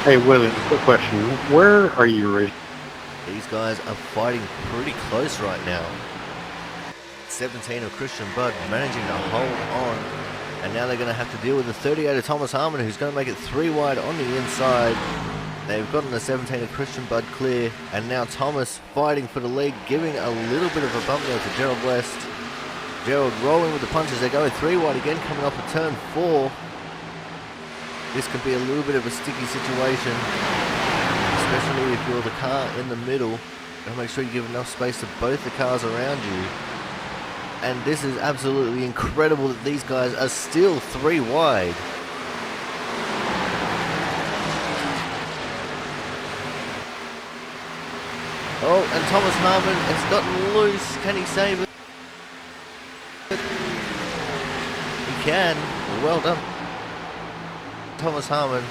Hey, William, quick question. Where are you racing? These guys are fighting pretty close right now. 17 of Christian Budd managing to hold on. And now they're going to have to deal with the 38 of Thomas Harmon, who's going to make it 3 wide on the inside. They've gotten the 17 of Christian Budd clear. And now Thomas fighting for the lead, giving a little bit of a bump there to Gerald West. Gerald rolling with the punches. They're going 3 wide again, coming off of turn 4. This could be a little bit of a sticky situation, especially if you're the car in the middle. Gotta make sure you give enough space to both the cars around you. And this is absolutely incredible that these guys are still 3 wide. Oh, and Thomas Harmon has gotten loose. Can he save it? He can. Well done, Thomas Harmon.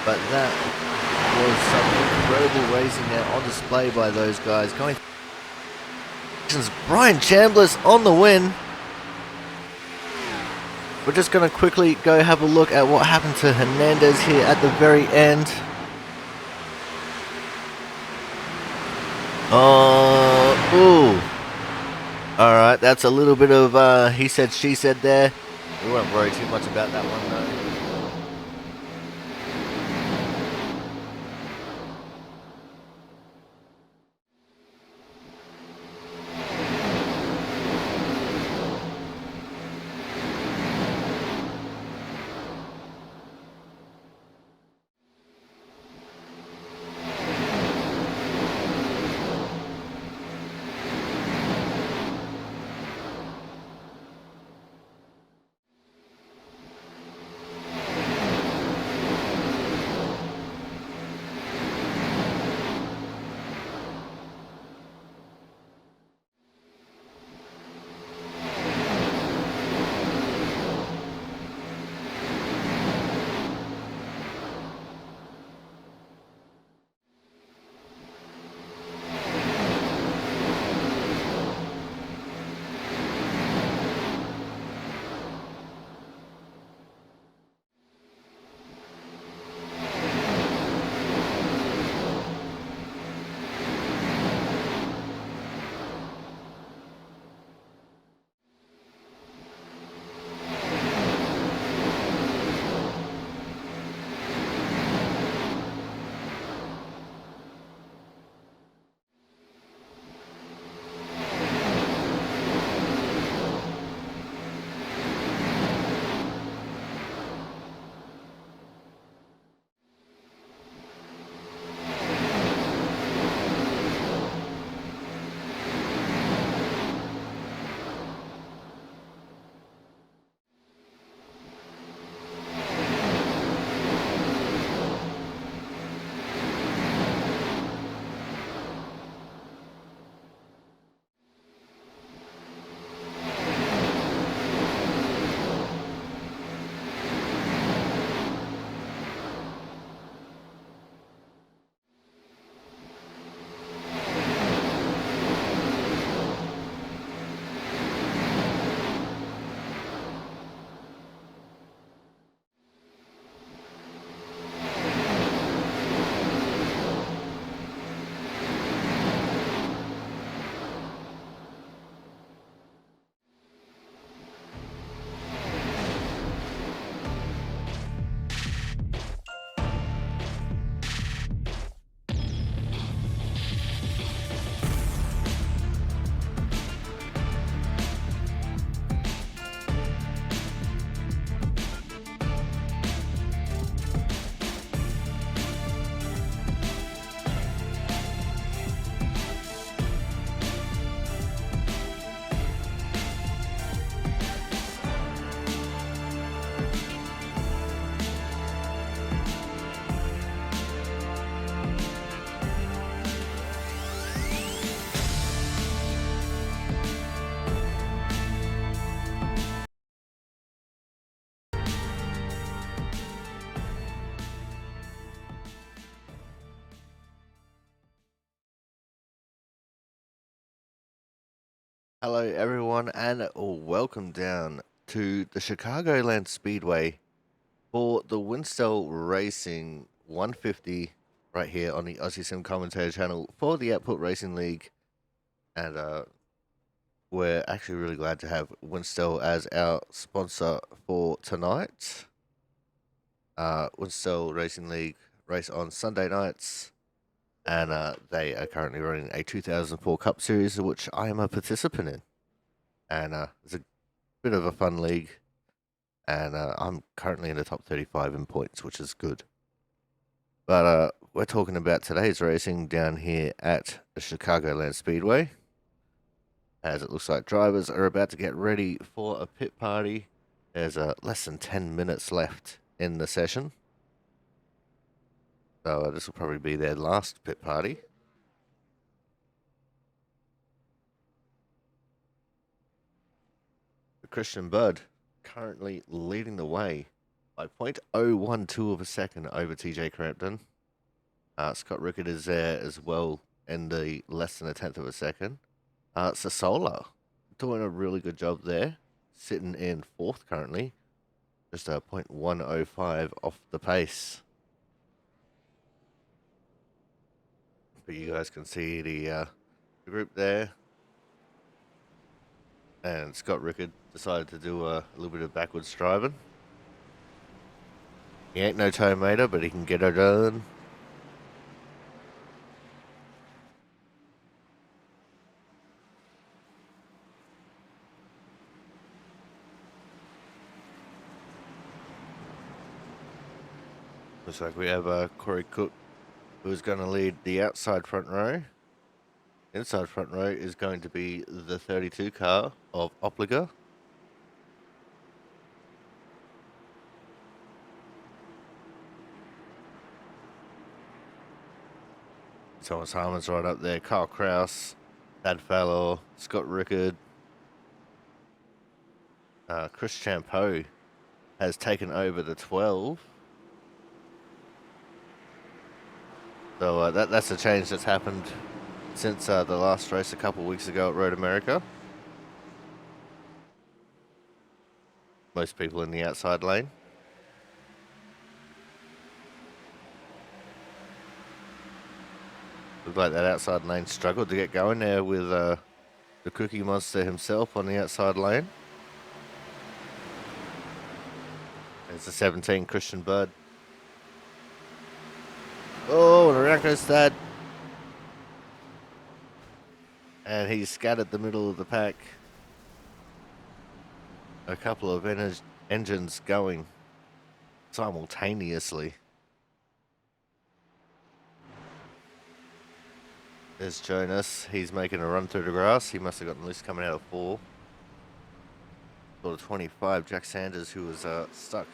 But that was some incredible racing there on display by those guys. Going Brian Chambliss on the win. We're just going to quickly go have a look at what happened to Hernandez here at the very end. Ooh. Alright, that's a little bit of he said, she said there. We won't worry too much about that one though. Hello everyone and welcome down to the Chicagoland Speedway For the Winstel Racing 150 right here on the Aussie Sim Commentator channel for the Output Racing League. And we're actually really glad to have Winstel as our sponsor for tonight. Winstel Racing League race on Sunday nights. And they are currently running a 2004 Cup Series, which I am a participant in. And it's a bit of a fun league. And I'm currently in the top 35 in points, which is good. But we're talking about today's racing down here at the Chicagoland Speedway. As it looks like drivers are about to get ready for a pit party. There's less than 10 minutes left in the session. So this will probably be their last pit party. Christian Budd currently leading the way by 0.012 of a second over TJ Crampton. Scott Rickard is there as well in the less than a tenth of a second. Sasola doing a really good job there, sitting in fourth currently, just a 0.105 off the pace. But you guys can see the group there. And Scott Rickard decided to do a little bit of backwards driving. He ain't no tomato, but he can get it done. Looks like we have Corey Cook, who's going to lead the outside front row. Inside front row is going to be the 32 car of Opliger. Thomas Harmon's right up there. Kyle Kraus, Thad Fallor, Scott Rickard. Chris Champeau has taken over the 12. So that's a change that's happened since the last race a couple of weeks ago at Road America. Most people in the outside lane. Looked like that outside lane struggled to get going there with the Cookie Monster himself on the outside lane. There's the 17 Christian Budd. Oh, and around goes Thad. And he scattered the middle of the pack. A couple of engines going simultaneously. There's Jonas. He's making a run through the grass. He must have gotten loose coming out of 4. Sort of 25, Jack Sanders, who was stuck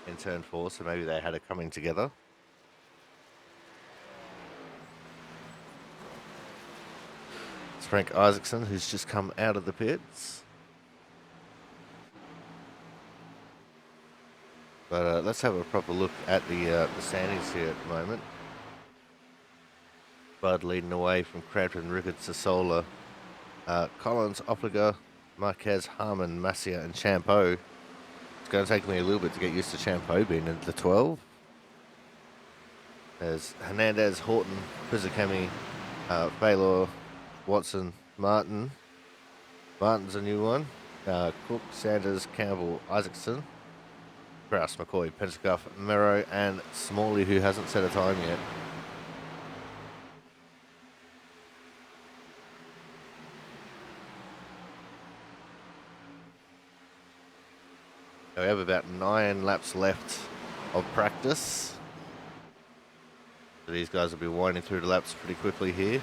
in turn 4, so maybe they had it coming together. It's Frank Isaacson, who's just come out of the pits. But let's have a proper look at the standings here at the moment. Budd leading away from Crampton, Rickard, Sasola, Collins, Opliger, Marquez, Harmon, Massia, and Champeau. It's going to take me a little bit to get used to Champeau being in the 12. There's Hernandez, Horton, Pizzacami, Baylor, Watson, Martin. Martin's a new one. Cook, Sanders, Campbell, Isaacson, Kraus, McCoy, Pentecoff, Mero, and Smalley, who hasn't set a time yet. We have about 9 laps left of practice. So these guys will be winding through the laps pretty quickly here.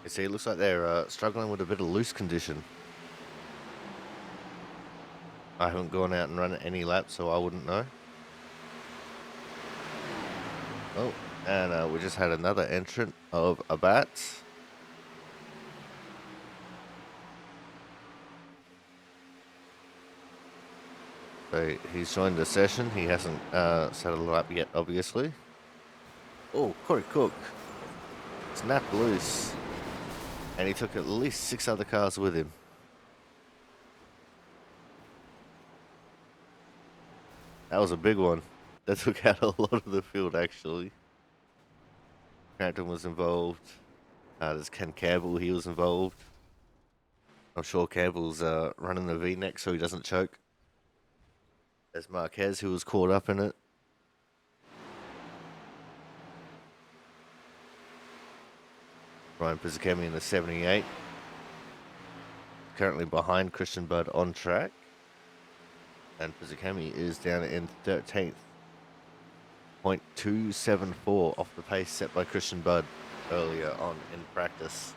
You see, it looks like they're struggling with a bit of loose condition. I haven't gone out and run any laps, so I wouldn't know. Oh, and we just had another entrant of Abat. So he's joined the session. He hasn't set a lap yet, obviously. Oh, Corey Cook snapped loose. And he took at least 6 other cars with him. That was a big one. That took out a lot of the field, actually. Crampton was involved. There's Ken Campbell, he was involved. I'm sure Campbell's running the V-neck so he doesn't choke. There's Marquez, who was caught up in it. Ryan Pizzacami in the 78. Currently behind Christian Budd on track. And Pizzacami is down in 13th. 0.274 off the pace set by Christian Budd earlier on in practice.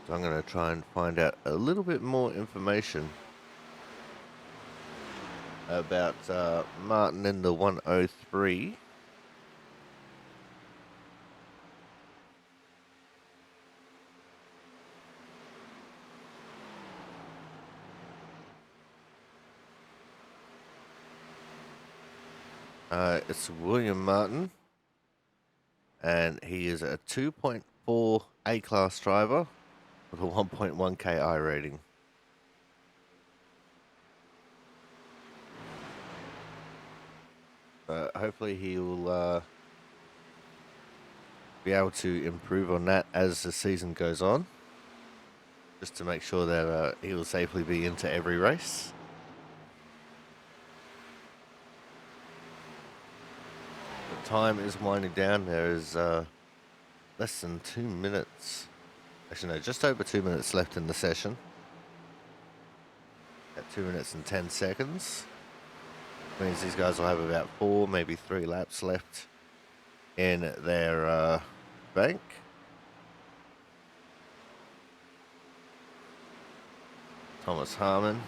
So I'm going to try and find out a little bit more information about Martin in the 103. It's William Martin, and he is a 2.4 A-class driver with a 1.1 KI rating. Hopefully he will be able to improve on that as the season goes on, just to make sure that he will safely be into every race. The time is winding down. There is less than 2 minutes. Actually, no, just over 2 minutes left in the session. At 2 minutes and 10 seconds. Means these guys will have about 4, maybe 3 laps left in their bank. Thomas Harmon,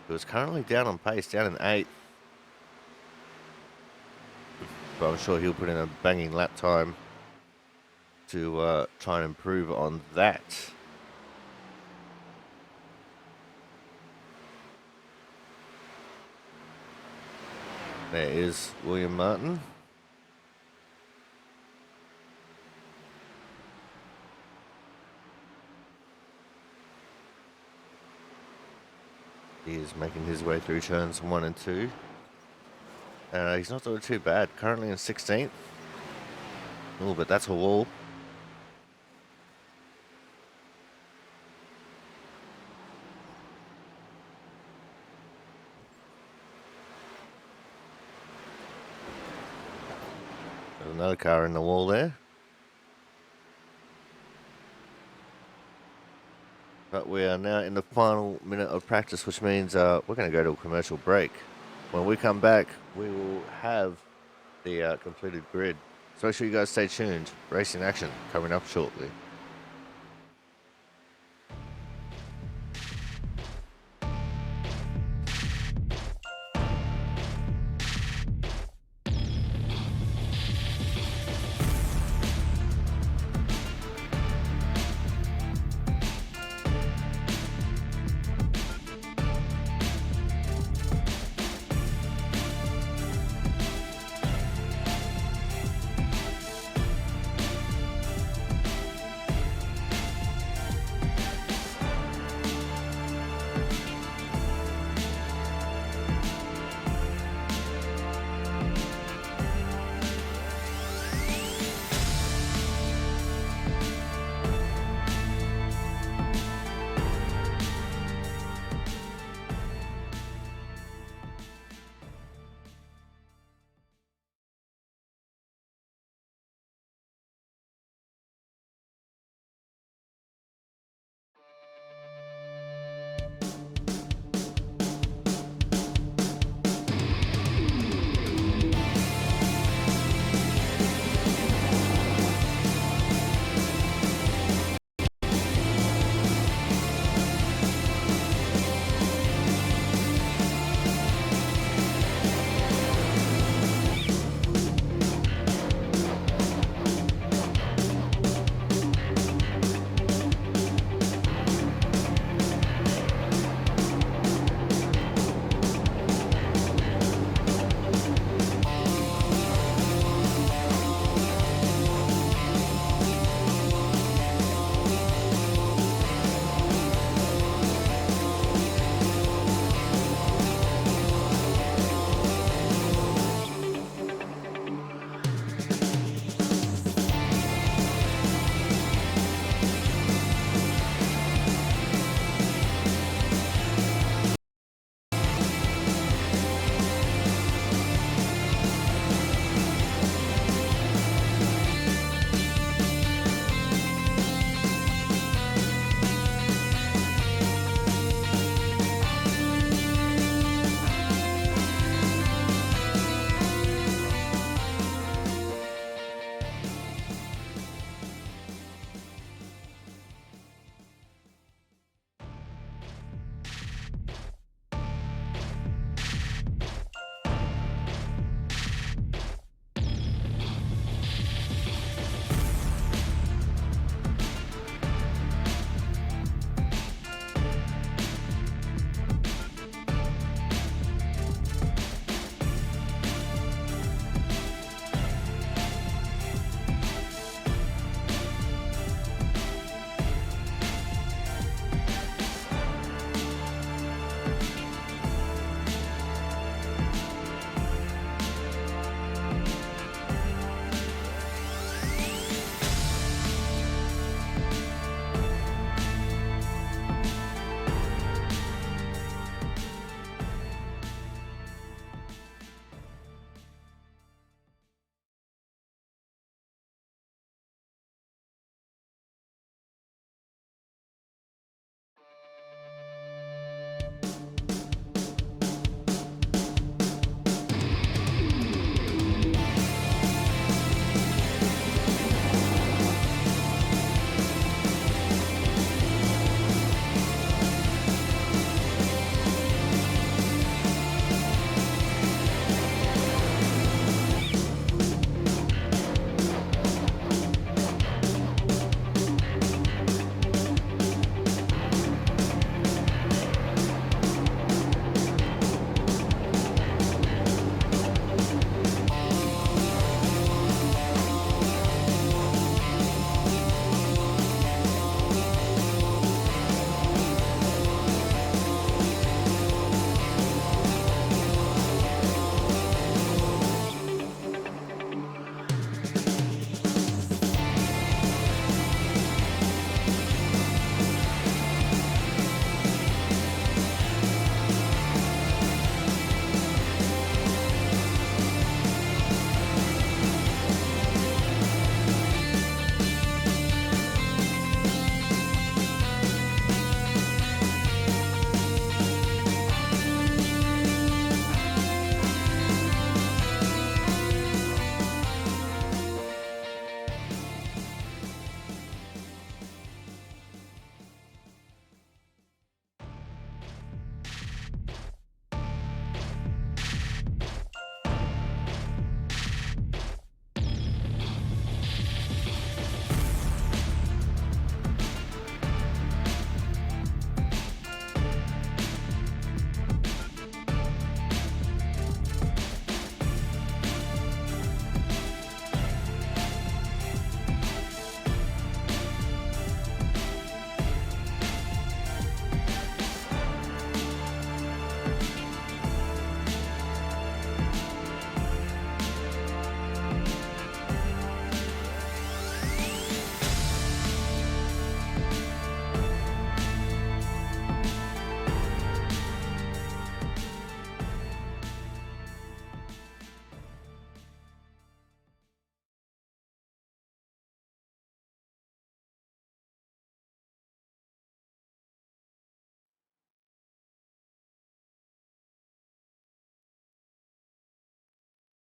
who is currently down on pace, down in 8th. But I'm sure he'll put in a banging lap time to try and improve on that. There is William Martin. He is making his way through turns 1 and 2. He's not doing too bad. Currently in 16th. Oh, but that's a wall. There's another car in the wall there. But we are now in the final minute of practice, which means we're going to go to a commercial break. When we come back, we will have the completed grid. So make sure you guys stay tuned. Racing action coming up shortly.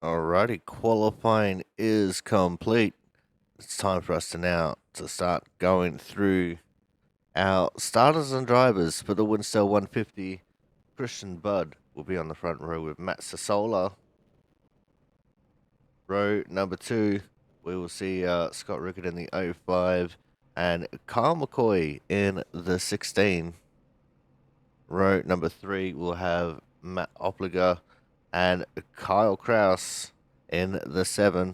Alrighty, qualifying is complete. It's time for us to start going through our starters and drivers for the Winstel 150. Christian Budd will be on the front row with Matt Sasola. Row number 2, we will see Scott Rickard in the 05 and Kyle McCoy in the 16. Row number 3, we'll have Matt Opliger and Kyle Kraus in the 7.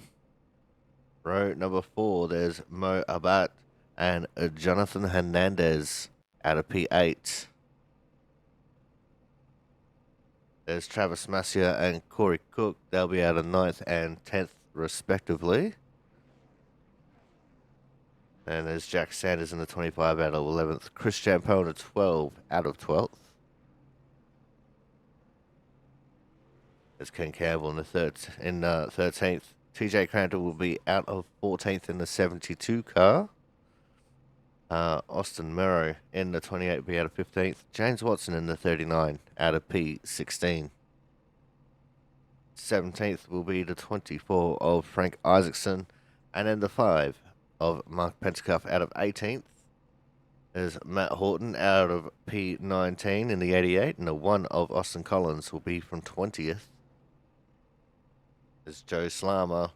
Row number 4, there's Mo Abbat and Jonathan Hernandez out of P8. There's Travis Massia and Corey Cook. They'll be out of 9th and 10th, respectively. And there's Jack Sanders in the 25 out of 11th. Chris Champeau in the 12 out of 12th. There's Ken Campbell in the 13th. TJ Cranton will be out of 14th in the 72 car. Austin Merrow in the 28 will be out of 15th. James Watson in the 39 out of P16. 17th will be the 24 of Frank Isaacson. And then the 5 of Mark Pentecoff out of 18th. There's Matt Horton out of P19 in the 88. And the 1 of Austin Collins will be from 20th. There's Joe Slammer.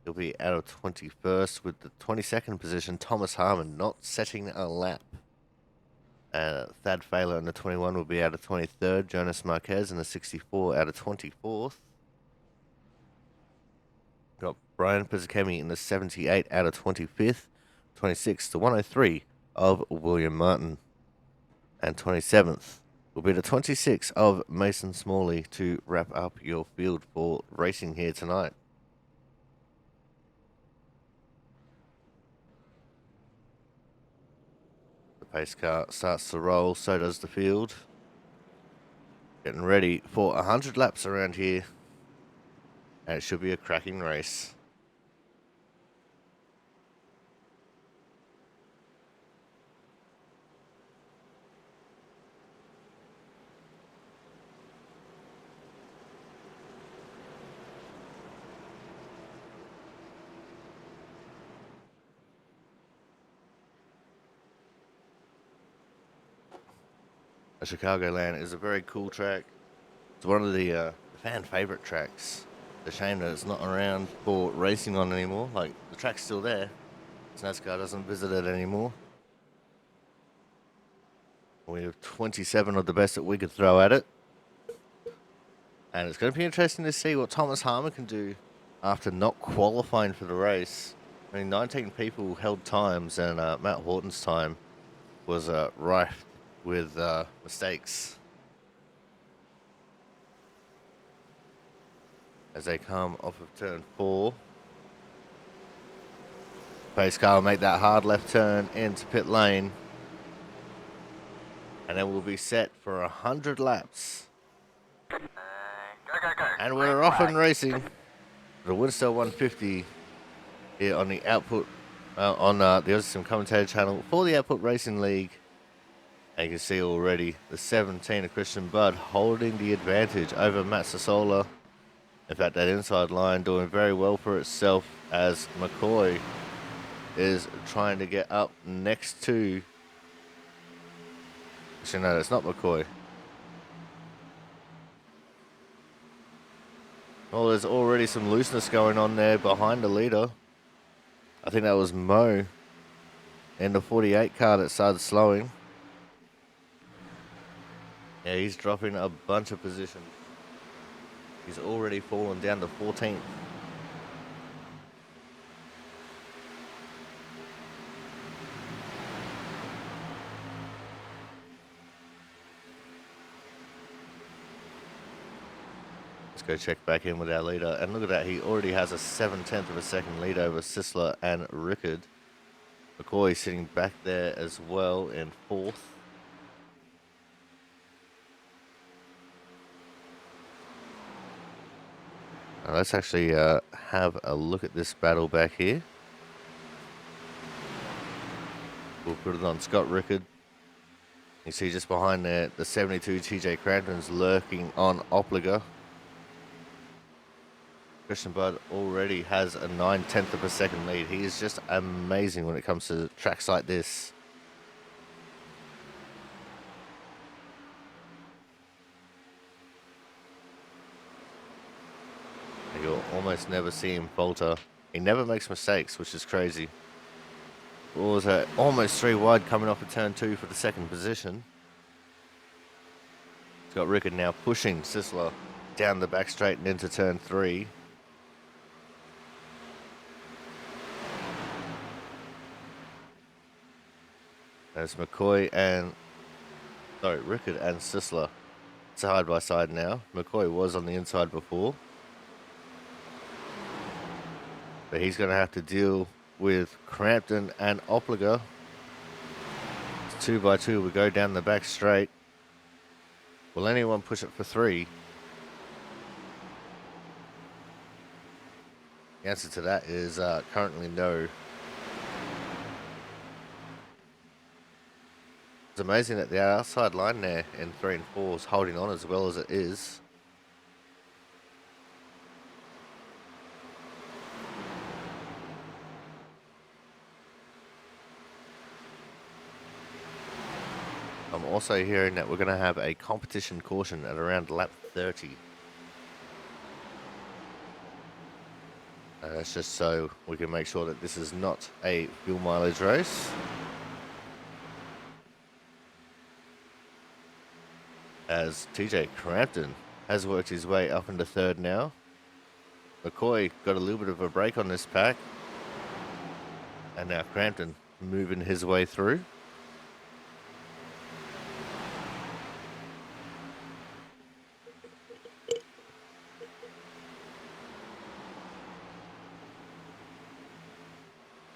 He'll be out of 21st with the 22nd position. Thomas Harmon not setting a lap. Thad Failer in the 21 will be out of 23rd. Jonas Marquez in the 64 out of 24th. Got Brian Pizzakemi in the 78 out of 25th. 26th to 103 of William Martin. And 27th will be the 26 of Mason Smalley to wrap up your field for racing here tonight. The pace car starts to roll, so does the field. Getting ready for 100 laps around here. And it should be a cracking race. Chicagoland is a very cool track. It's one of the fan favorite tracks. It's a shame that it's not around for racing on anymore. Like, the track's still there. NASCAR doesn't visit it anymore. We have 27 of the best that we could throw at it. And it's going to be interesting to see what Thomas Harmon can do after not qualifying for the race. I mean, 19 people held times, and Matt Horton's time was rife with mistakes. As they come off of turn 4. Pace car will make that hard left turn into pit lane. And then we'll be set for 100 laps. Go. And we're off and racing. The Winstel 150 here on the Output, on the Austin Commentator channel for the Output Racing League. And you can see already the 17 of Christian Budd holding the advantage over Matt Sasola. In fact, that inside line doing very well for itself as McCoy is trying to get up next to... Actually, no, it's not McCoy. Well, there's already some looseness going on there behind the leader. I think that was Mo in the 48 car that started slowing. Yeah, he's dropping a bunch of positions. He's already fallen down to 14th. Let's go check back in with our leader. And look at that, he already has a 7/10 of a second lead over Sisler and Rickard. McCoy sitting back there as well in 4th. Now let's actually have a look at this battle back here. We'll put it on Scott Rickard. You see just behind there, the 72 TJ Cranton's lurking on Opliger. Christian Budd already has a 9/10 of a second lead. He is just amazing when it comes to tracks like this. You'll almost never see him falter. He never makes mistakes, which is crazy. Was almost 3 wide coming off of turn 2 for the second position. He's got Rickard now pushing Sisler down the back straight and into turn 3. There's Rickard and Sisler side by side now. McCoy was on the inside before, but he's going to have to deal with Crampton and Opliger. 2 by 2 we go down the back straight. Will anyone push it for 3? The answer to that is currently no. It's amazing that the outside line there in 3 and 4 is holding on as well as it is. I'm also hearing that we're going to have a competition caution at around lap 30. That's just so we can make sure that this is not a fuel mileage race. As TJ Crampton has worked his way up into 3rd now. McCoy got a little bit of a break on this pack. And now Crampton moving his way through.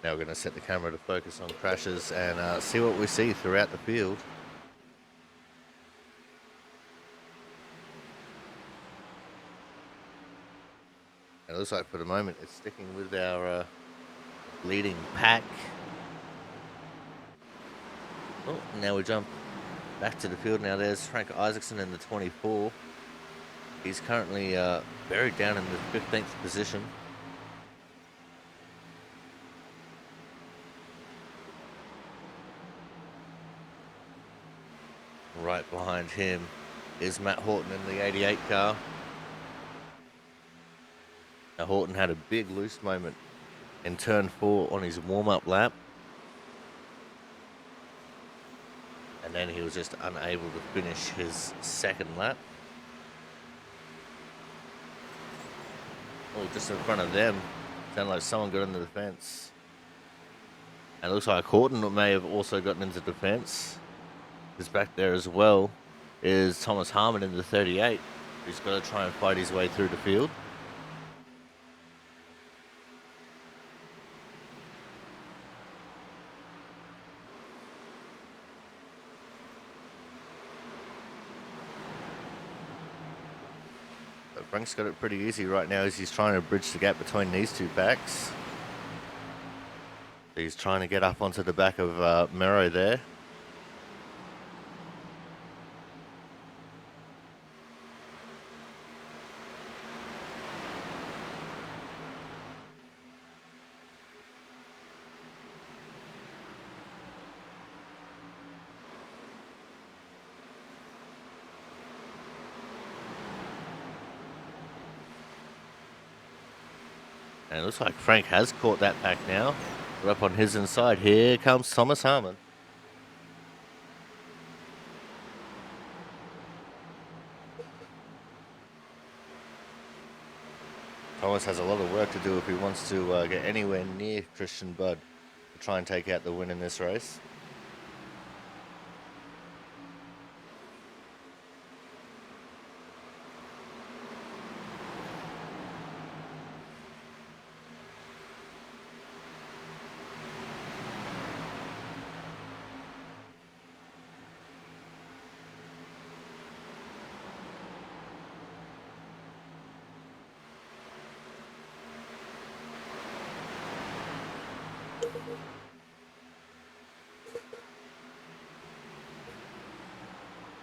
Now we're going to set the camera to focus on crashes and see what we see throughout the field. It looks like for the moment it's sticking with our leading pack. Oh, now we jump back to the field. Now there's Frank Isaacson in the 24. He's currently buried down in the 15th position. Right behind him is Matt Horton in the 88 car. Now Horton had a big loose moment in turn 4 on his warm-up lap. And then he was just unable to finish his second lap. Oh, just in front of them. Sounded like someone got into the fence. And it looks like Horton may have also gotten into the fence. Because back there as well is Thomas Harmon in the 38, who's got to try and fight his way through the field. But Frank's got it pretty easy right now as he's trying to bridge the gap between these 2 packs. He's trying to get up onto the back of Mero there. And it looks like Frank has caught that pack now. We're up on his inside. Here comes Thomas Harmon. Thomas has a lot of work to do if he wants to get anywhere near Christian Budd to try and take out the win in this race.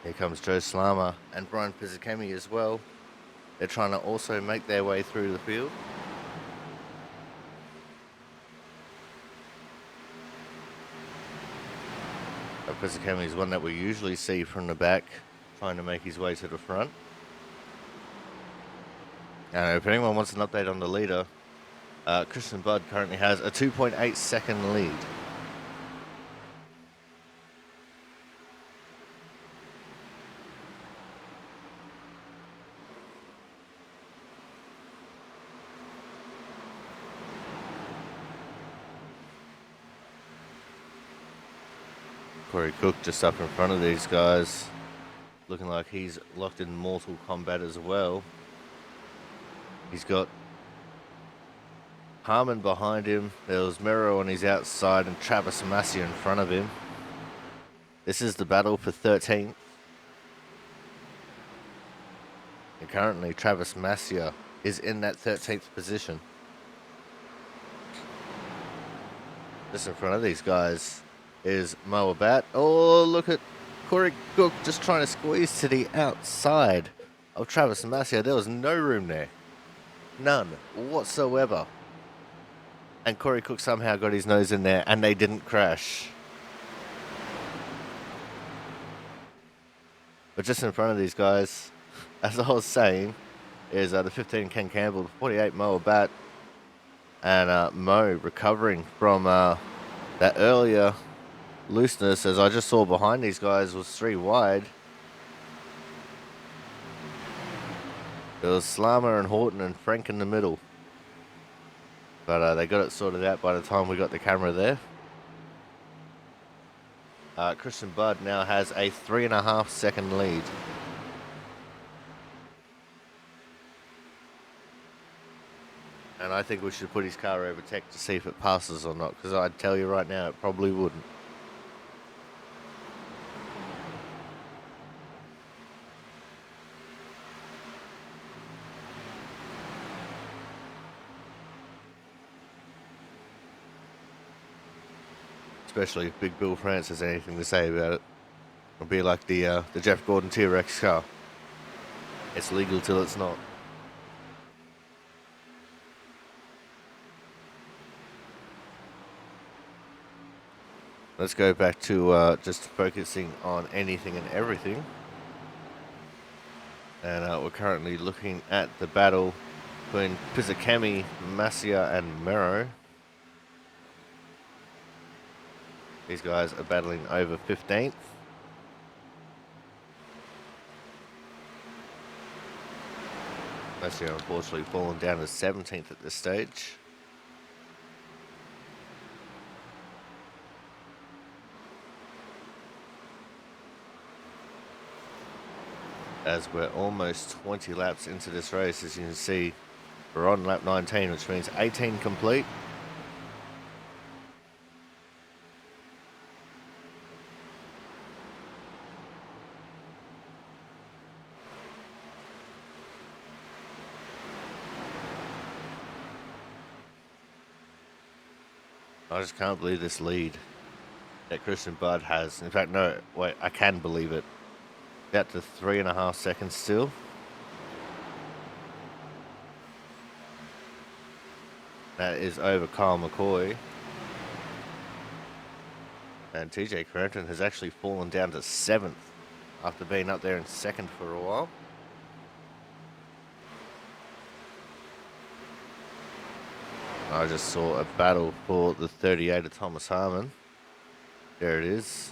Here comes Joe Slama and Brian Pizzicemi as well. They're trying to also make their way through the field. Pisacami is one that we usually see from the back, trying to make his way to the front. And if anyone wants an update on the leader, Christian Budd currently has a 2.8 second lead. Corey Cook just up in front of these guys, looking like he's locked in Mortal Kombat as well. He's got Harmon behind him. There was Mero on his outside and Travis Massey in front of him. This is the battle for 13th. And currently Travis Massey is in that 13th position. Just in front of these guys is Moa Bat. Oh, look at Corey Cook just trying to squeeze to the outside of Travis Massey. There was no room there. None whatsoever. And Corey Cook somehow got his nose in there and they didn't crash. But just in front of these guys, as I was saying, is the 15 Ken Campbell, the 48 Moa Bat, and Mo recovering from that earlier looseness, as I just saw behind these guys was 3 wide. It was Slammer and Horton and Frank in the middle. But they got it sorted out by the time we got the camera there. Christian Budd now has a 3.5 second lead. And I think we should put his car over tech to see if it passes or not, because I'd tell you right now it probably wouldn't. Especially if Big Bill France has anything to say about it. It'll be like the Jeff Gordon T-Rex car. It's legal till it's not. Let's go back to just focusing on anything and everything. And we're currently looking at the battle between Pisacami, Masia, and Mero. These guys are battling over 15th. Masia unfortunately fallen down to 17th at this stage. As we're almost 20 laps into this race, as you can see, we're on lap 19, which means 18 complete. I just can't believe this lead that Christian Budd has. In fact, no, wait, I can believe it. Out to 3.5 seconds still. That is over Kyle McCoy. And TJ Crampton has actually fallen down to 7th after being up there in 2nd for a while. I just saw a battle for the 38 of Thomas Harmon. There it is.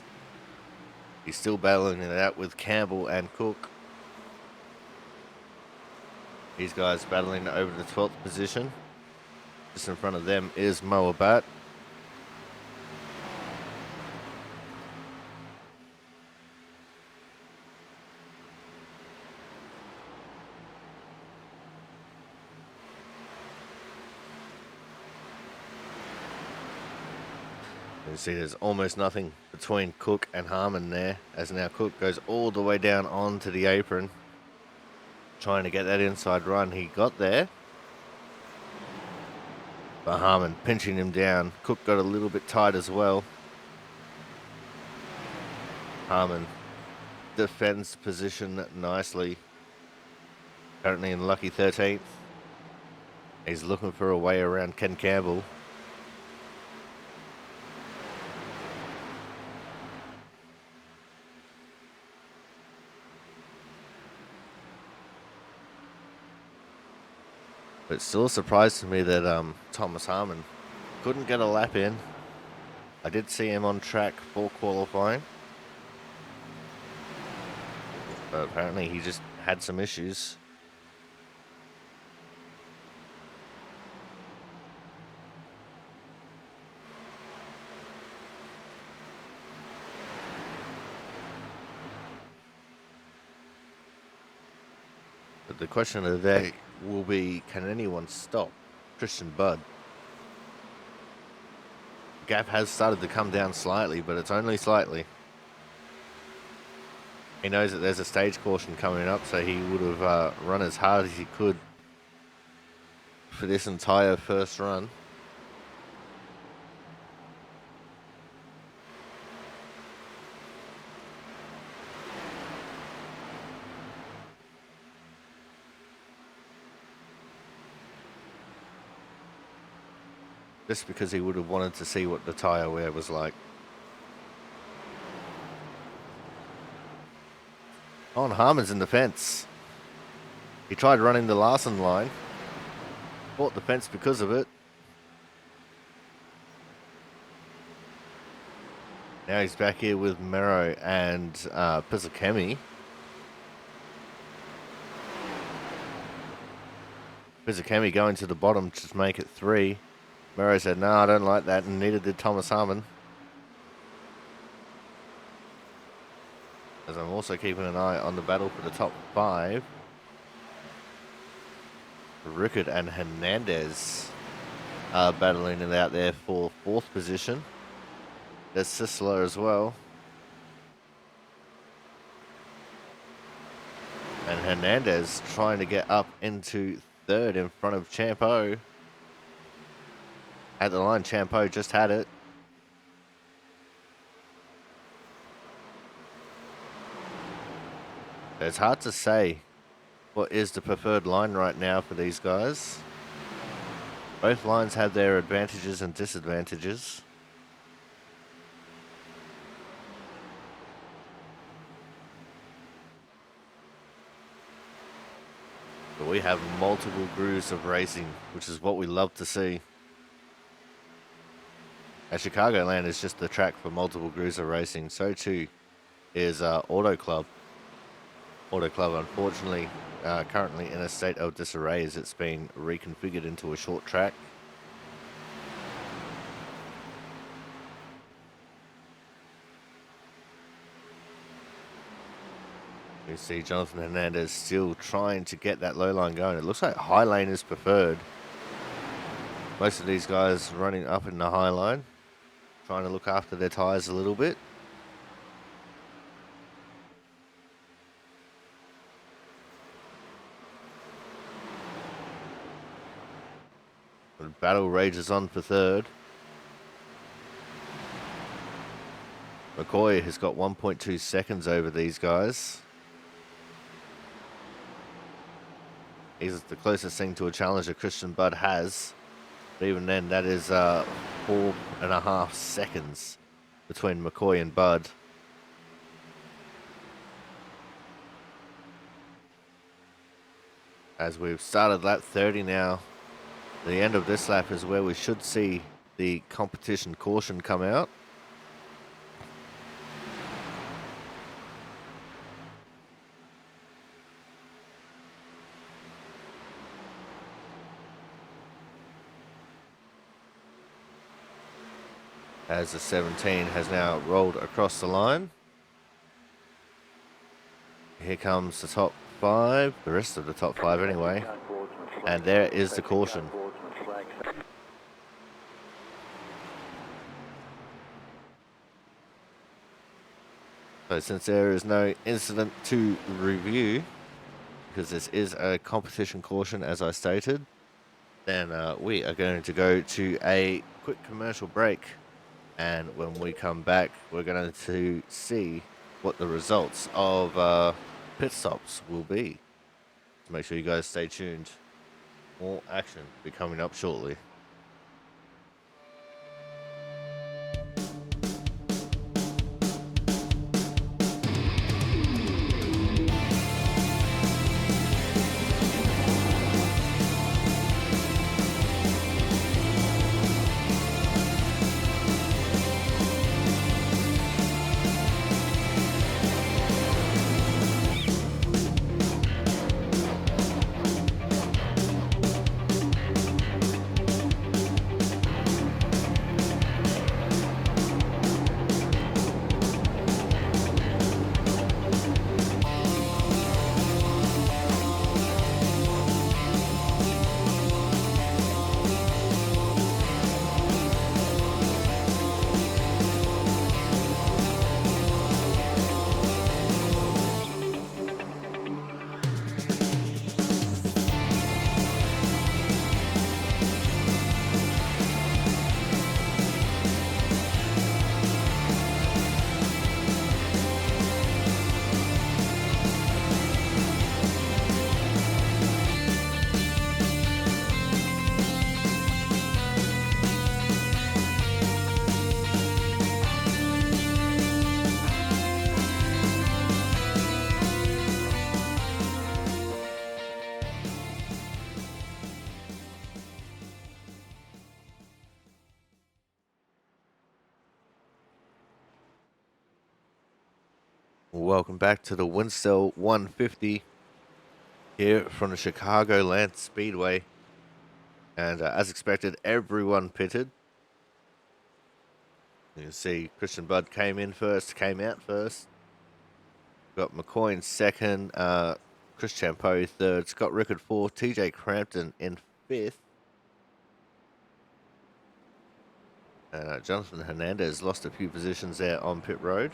He's still battling it out with Campbell and Cook. These guys battling over the 12th position. Just in front of them is Moa Bat. You see there's almost nothing between Cook and Harmon there, as now Cook goes all the way down onto the apron, trying to get that inside run. He got there, but Harmon pinching him down. Cook got a little bit tight as well. Harmon defends position nicely. Currently in lucky 13th. He's looking for a way around Ken Campbell. But it's still a surprise to me that Thomas Harmon couldn't get a lap in. I did see him on track for qualifying. But apparently he just had some issues. But the question of the day will be, can anyone stop Christian Budd? Gap has started to come down slightly, but it's only slightly. He knows that there's a stage caution coming up, so he would have run as hard as he could for this entire first run. Just because he would have wanted to see what the tyre wear was like. Oh, and Harmon's in the fence. He tried running the Larson line. Caught the fence because of it. Now he's back here with Mero and Pizzacchemi. Pizzacchemi going to the bottom to make it 3. Mero said, no, I don't like that, and neither did Thomas Harmon. As I'm also keeping an eye on the battle for the top 5. Rickard and Hernandez are battling it out there for 4th position. There's Sisler as well. And Hernandez trying to get up into 3rd in front of Champo. At the line, Champo just had it. It's hard to say what is the preferred line right now for these guys. Both lines have their advantages and disadvantages. But we have multiple grooves of racing, which is what we love to see. And Chicagoland is just the track for multiple grooves of racing. So too is Auto Club. Auto Club, unfortunately, currently in a state of disarray as it's been reconfigured into a short track. You see Jonathan Hernandez still trying to get that low line going. It looks like high lane is preferred. Most of these guys running up in the high line, trying to look after their tyres a little bit. The battle rages on for 3rd. McCoy has got 1.2 seconds over these guys. He's the closest thing to a challenger Christian Budd has. But even then, that is 4.5 seconds between McCoy and Budd. As we've started lap 30 now, the end of this lap is where we should see the competition caution come out. As the 17 has now rolled across the line. Here comes the top 5, the rest of the top 5 anyway. And there is the caution. So since there is no incident to review, because this is a competition caution as I stated, then we are going to go to a quick commercial break. And when we come back, we're going to see what the results of pit stops will be. So make sure you guys stay tuned. More action will be coming up shortly. Welcome back to the Winstel 150 here from the Chicagoland Speedway. And as expected, everyone pitted. You can see Christian Budd came in first, came out first. Got McCoy in second, Chris Champeau third, Scott Rickard fourth, TJ Crampton in fifth. And Jonathan Hernandez lost a few positions there on pit road.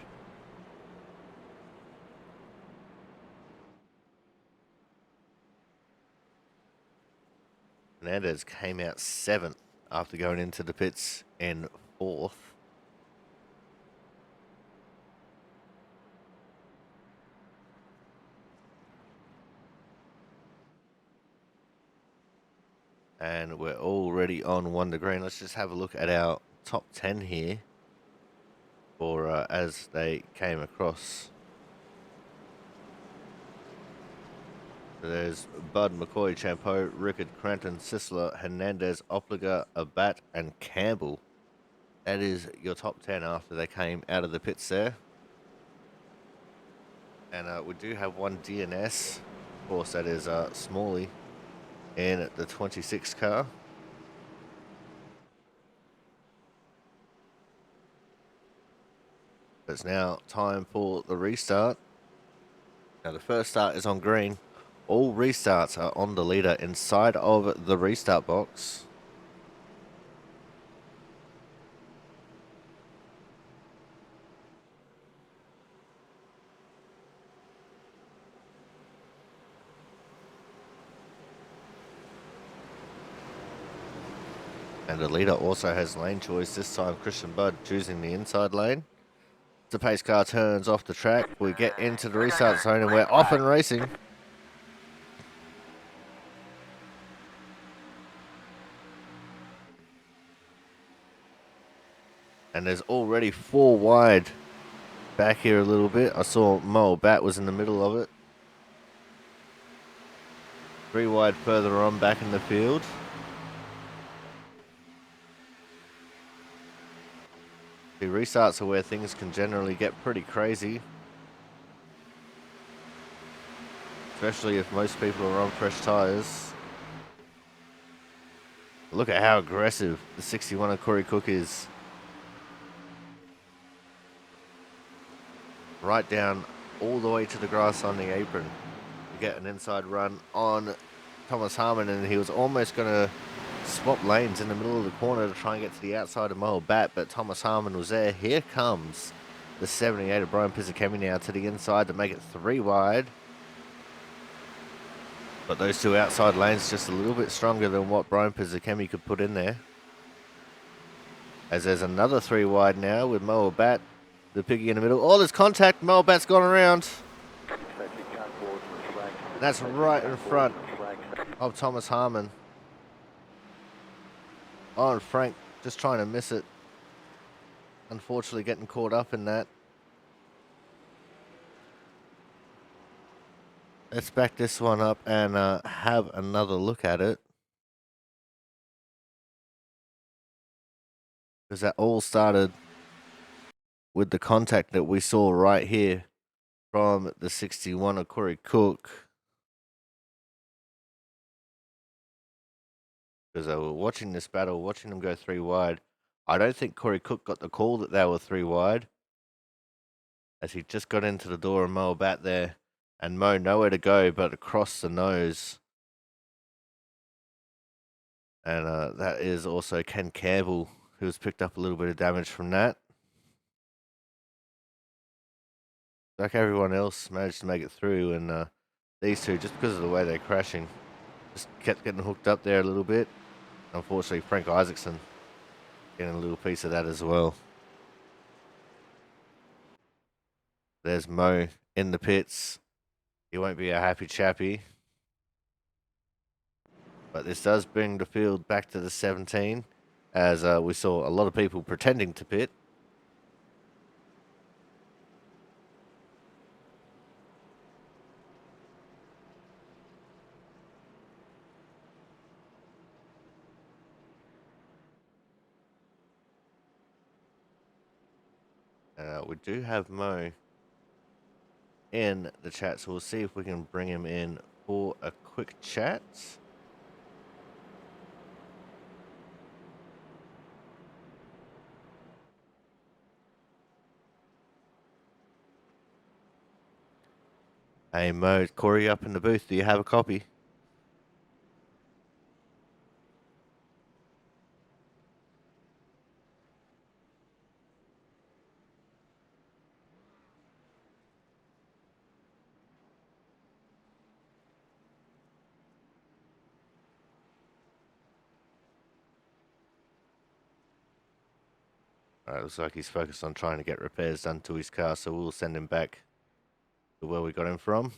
Hernandez came out seventh after going into the pits in fourth. And we're already on one to green. Let's just have a look at our top 10 here for as they came across. So there's Budd, McCoy, Champeau, Rickard, Cranton, Sisler, Hernandez, Opliger, Abat, and Campbell. That is your top 10 after they came out of the pits there. And we do have one DNS. Of course, that is Smalley in the 26 car. It's now time for the restart. Now the first start is on green. All restarts are on the leader inside of the restart box. And the leader also has lane choice. This time Christian Budd choosing the inside lane. The pace car turns off the track. We get into the restart zone and we're off and racing. And there's already 4 wide back here a little bit. I saw Mo Bat was in the middle of it. 3 wide further on back in the field. The restarts are where things can generally get pretty crazy. Especially if most people are on fresh tyres. Look at how aggressive the 61 of Corey Cook is. Right down all the way to the grass on the apron to get an inside run on Thomas Harmon, and he was almost going to swap lanes in the middle of the corner to try and get to the outside of Mo Bat, but Thomas Harmon was there. Here comes the 78 of Brian Pizzakemi now to the inside to make it 3 wide. But those 2 outside lanes just a little bit stronger than what Brian Pizzakemi could put in there. As there's another 3 wide now with Mo Bat, the piggy in the middle. Oh, there's contact. Mo Bat's gone around. That's right in front of Thomas Harmon. Oh, and Frank just trying to miss it. Unfortunately getting caught up in that. Let's back this one up and have another look at it. Because that all started with the contact that we saw right here from the 61 of Corey Cook. Because I was watching this battle, watching them go 3 wide. I don't think Corey Cook got the call that they were 3 wide. As he just got into the door and Mo bat there. And Mo nowhere to go but across the nose. And that is also Ken Campbell, who's picked up a little bit of damage from that. Like everyone else, managed to make it through, and these two, just because of the way they're crashing, just kept getting hooked up there a little bit. Unfortunately, Frank Isaacson getting a little piece of that as well. There's Mo in the pits. He won't be a happy chappy. But this does bring the field back to the 17, as we saw a lot of people pretending to pit. We do have Mo in the chat, so we'll see if we can bring him in for a quick chat. Hey Mo, Corey up in the booth. Do you have a copy? Alright, looks like he's focused on trying to get repairs done to his car, so we'll send him back to where we got him from.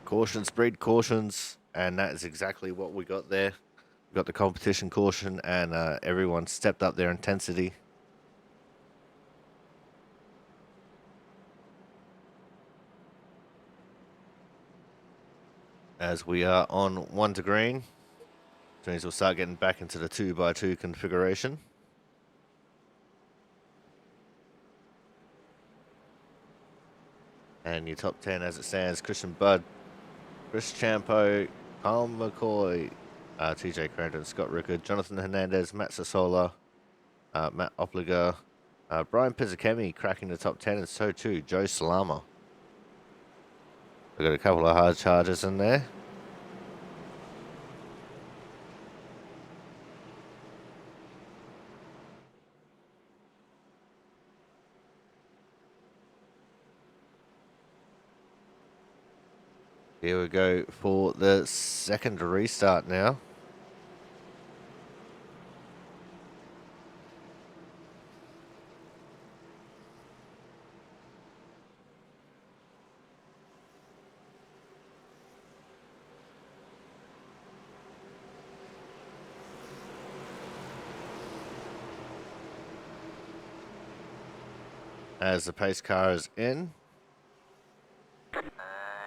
Cautions breed cautions, and that is exactly what we got there. We got the competition caution, and everyone stepped up their intensity. As we are on 1 to green, which means we'll start getting back into the 2x2 configuration. And your top 10 as it stands: Christian Budd, Chris Champo, Kyle McCoy, TJ Crandon, Scott Rickard, Jonathan Hernandez, Matt Sasola, Matt Opliger, Brian Pizzakemi cracking the top 10, and so too Joe Salama. We've got a couple of hard charges in there. Here we go for the second restart now. As the pace car is in.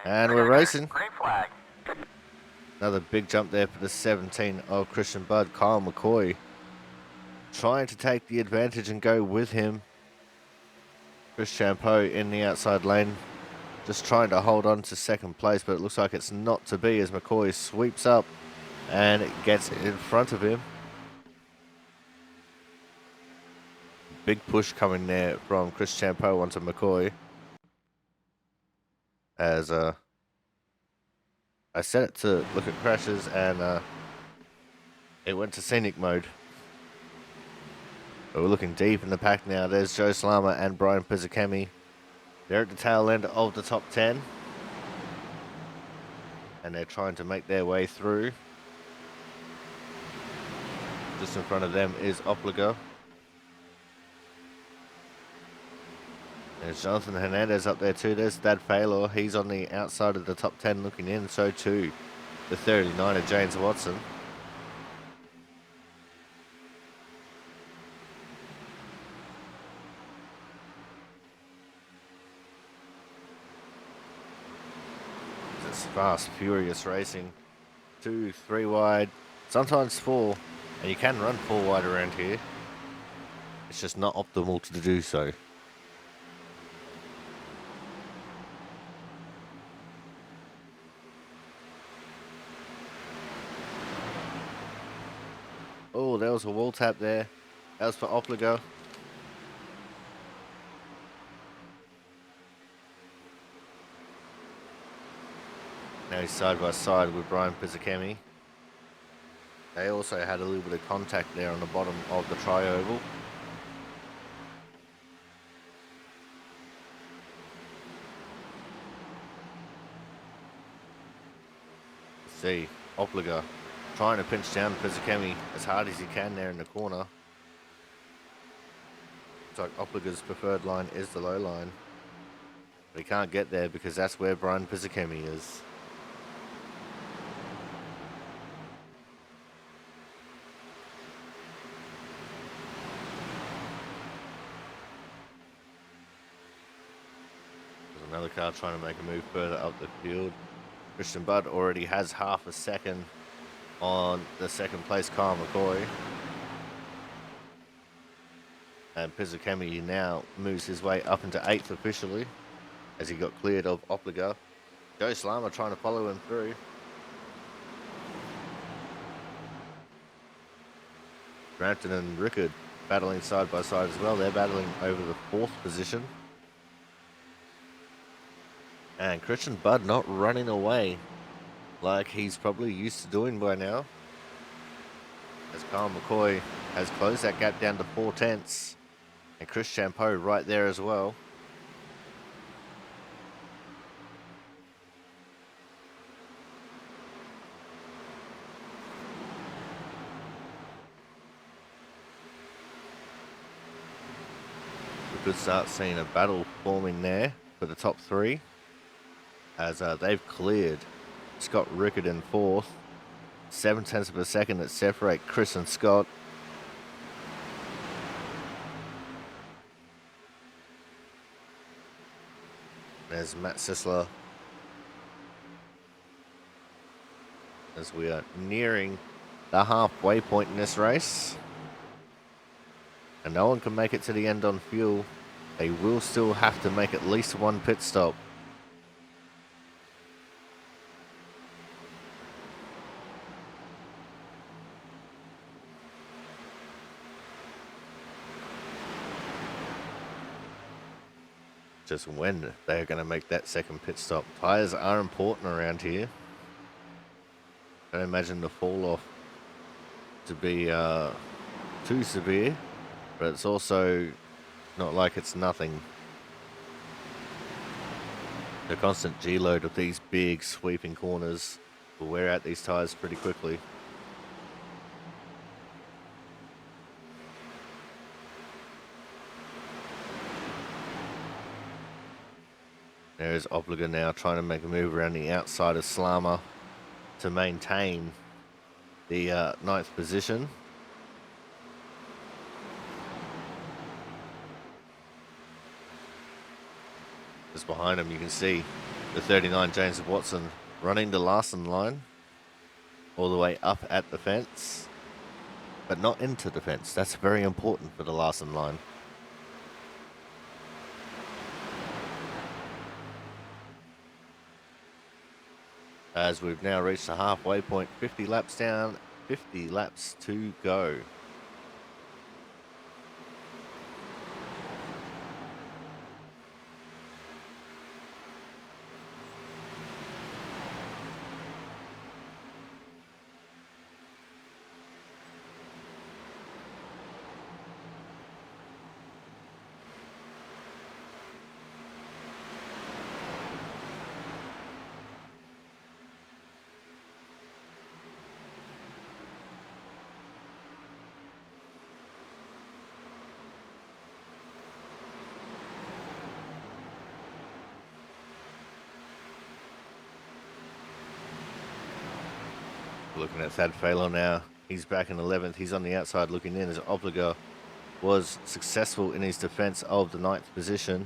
And we're racing. Green flag. Another big jump there for the 17 of Christian Budd. Kyle McCoy trying to take the advantage and go with him. Chris Champo in the outside lane, just trying to hold on to second place, but it looks like it's not to be as McCoy sweeps up and gets in front of him. Big push coming there from Chris Champo onto McCoy. As I set it to look at crashes, and it went to scenic mode. But we're looking deep in the pack now. There's Joe Salama and Brian Pizzakemi. They're at the tail end of the top 10. and they're trying to make their way through. Just in front of them is Opliger. There's Jonathan Hernandez up there too. There's Thad Faylor. He's on the outside of the top 10 looking in. So too the 39er James Watson. It's fast, furious racing. 2, 3 wide, sometimes 4. And you can run 4 wide around here. It's just not optimal to do so. Oh, there was a wall tap there. That was for Opliger. Now he's side by side with Brian Pizzicemi. They also had a little bit of contact there on the bottom of the tri-oval. See, Opliger trying to pinch down Pizzicemi as hard as he can there in the corner. Looks like Opliger's preferred line is the low line. But he can't get there because that's where Brian Pizzicemi is. There's another car trying to make a move further up the field. Christian Budd already has half a second on the second place Kyle McCoy. And Pizzicemi now moves his way up into 8th officially as he got cleared of Opliger. Joe Slama trying to follow him through. Brampton and Rickard battling side by side as well. They're battling over the 4th position. And Christian Budd not running away like he's probably used to doing by now. As Kyle McCoy has closed that gap down to 4/10. And Chris Champeau right there as well. We could start seeing a battle forming there for the top 3. As they've cleared Scott Rickard in 4th. 0.7 of a second that separate Chris and Scott. There's Matt Sisler. As we are nearing the halfway point in this race. And no one can make it to the end on fuel. They will still have to make at least one pit stop. Just when they're going to make that second pit stop. Tyres are important around here. Don't imagine the fall off to be too severe, but it's also not like it's nothing. The constant G-load of these big sweeping corners will wear out these tyres pretty quickly. There's Opliger now trying to make a move around the outside of Slama to maintain the 9th position. Just behind him you can see the 39 James Watson running the Larson line all the way up at the fence, but not into the fence. That's very important for the Larson line. As we've now reached the halfway point, 50 laps down, 50 laps to go. Looking at Thad Phalon now. He's back in 11th. He's on the outside looking in as Opliger was successful in his defense of the 9th position.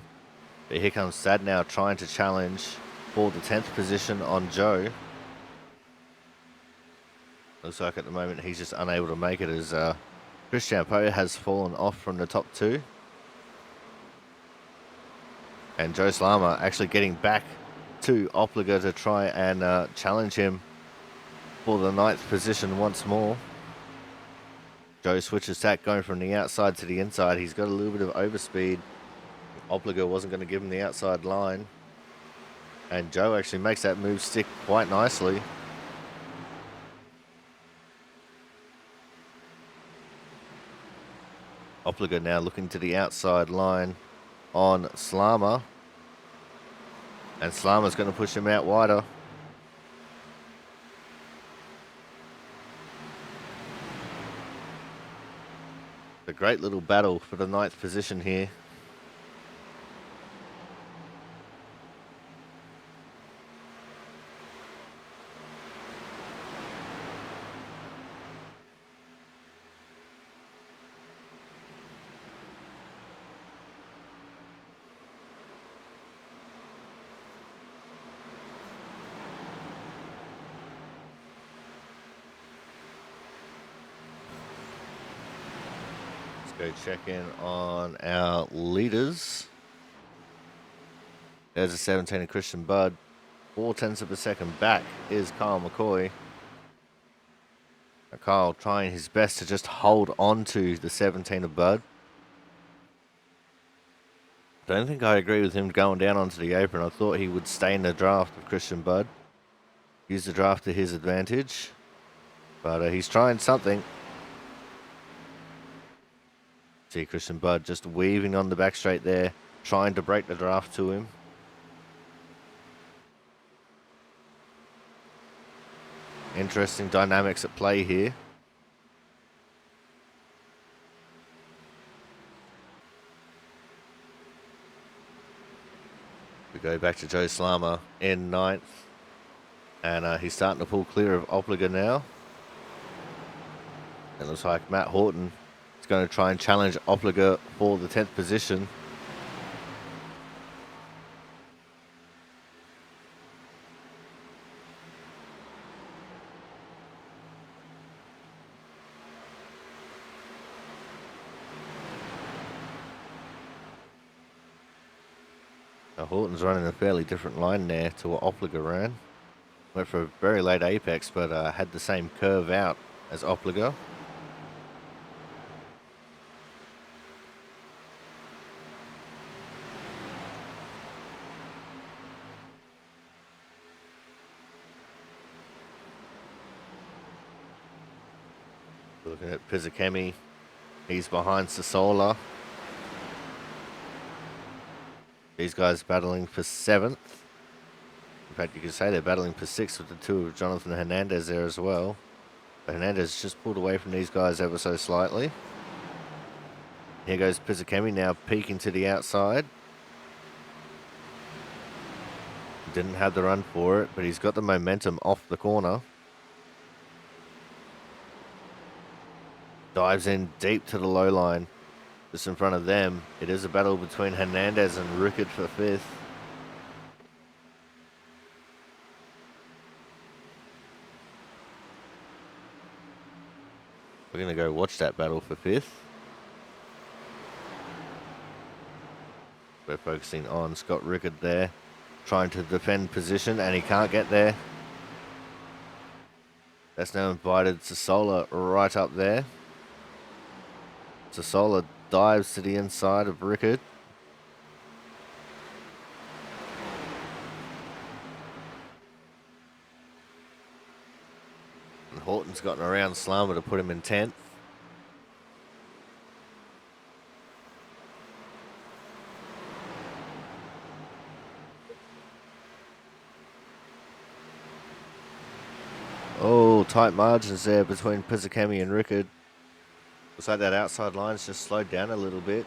But here comes Thad now trying to challenge for the 10th position on Joe. Looks like at the moment he's just unable to make it as Chris Champeau has fallen off from the top 2. And Joe Slama actually getting back to Opliger to try and challenge him for the 9th position once more. Joe switches tack going from the outside to the inside. He's got a little bit of overspeed. Opliger wasn't going to give him the outside line. And Joe actually makes that move stick quite nicely. Opliger now looking to the outside line on Slama. And Slama's going to push him out wider. A great little battle for the 9th position here. Go check in on our leaders. There's a 17 of Christian Budd. 0.4 of a second back is Kyle McCoy. Now Kyle trying his best to just hold on to the 17 of Budd. Don't think I agree with him going down onto the apron. I thought he would stay in the draft of Christian Budd. Use the draft to his advantage. But he's trying something. See Christian Budd just weaving on the back straight there, trying to break the draft to him. Interesting dynamics at play here. We go back to Joe Slama in 9th. And he's starting to pull clear of Opliger now. It looks like Matt Horton is going to try and challenge Opliger for the 10th position. Now Horton's running a fairly different line there to what Opliger ran. Went for a very late apex, but had the same curve out as Opliger. Looking at Pizzakemi, he's behind Sasola. These guys battling for 7th. In fact, you could say they're battling for 6th with the 2 of Jonathan Hernandez there as well. But Hernandez just pulled away from these guys ever so slightly. Here goes Pizzakemi now peeking to the outside. Didn't have the run for it, but he's got the momentum off the corner. Dives in deep to the low line. Just in front of them, it is a battle between Hernandez and Rickard for 5th. We're going to go watch that battle for 5th. We're focusing on Scott Rickard there, trying to defend position, and he can't get there. That's now invited Sasola right up there. Sasola dives to the inside of Rickard. And Horton's gotten around Slama to put him in 10th. Oh, tight margins there between Pizzakemi and Rickard. Looks like that outside line's just slowed down a little bit.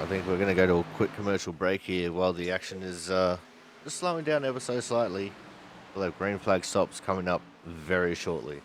I think we're going to go to a quick commercial break here while the action is just slowing down ever so slightly. We'll have green flag stops coming up very shortly.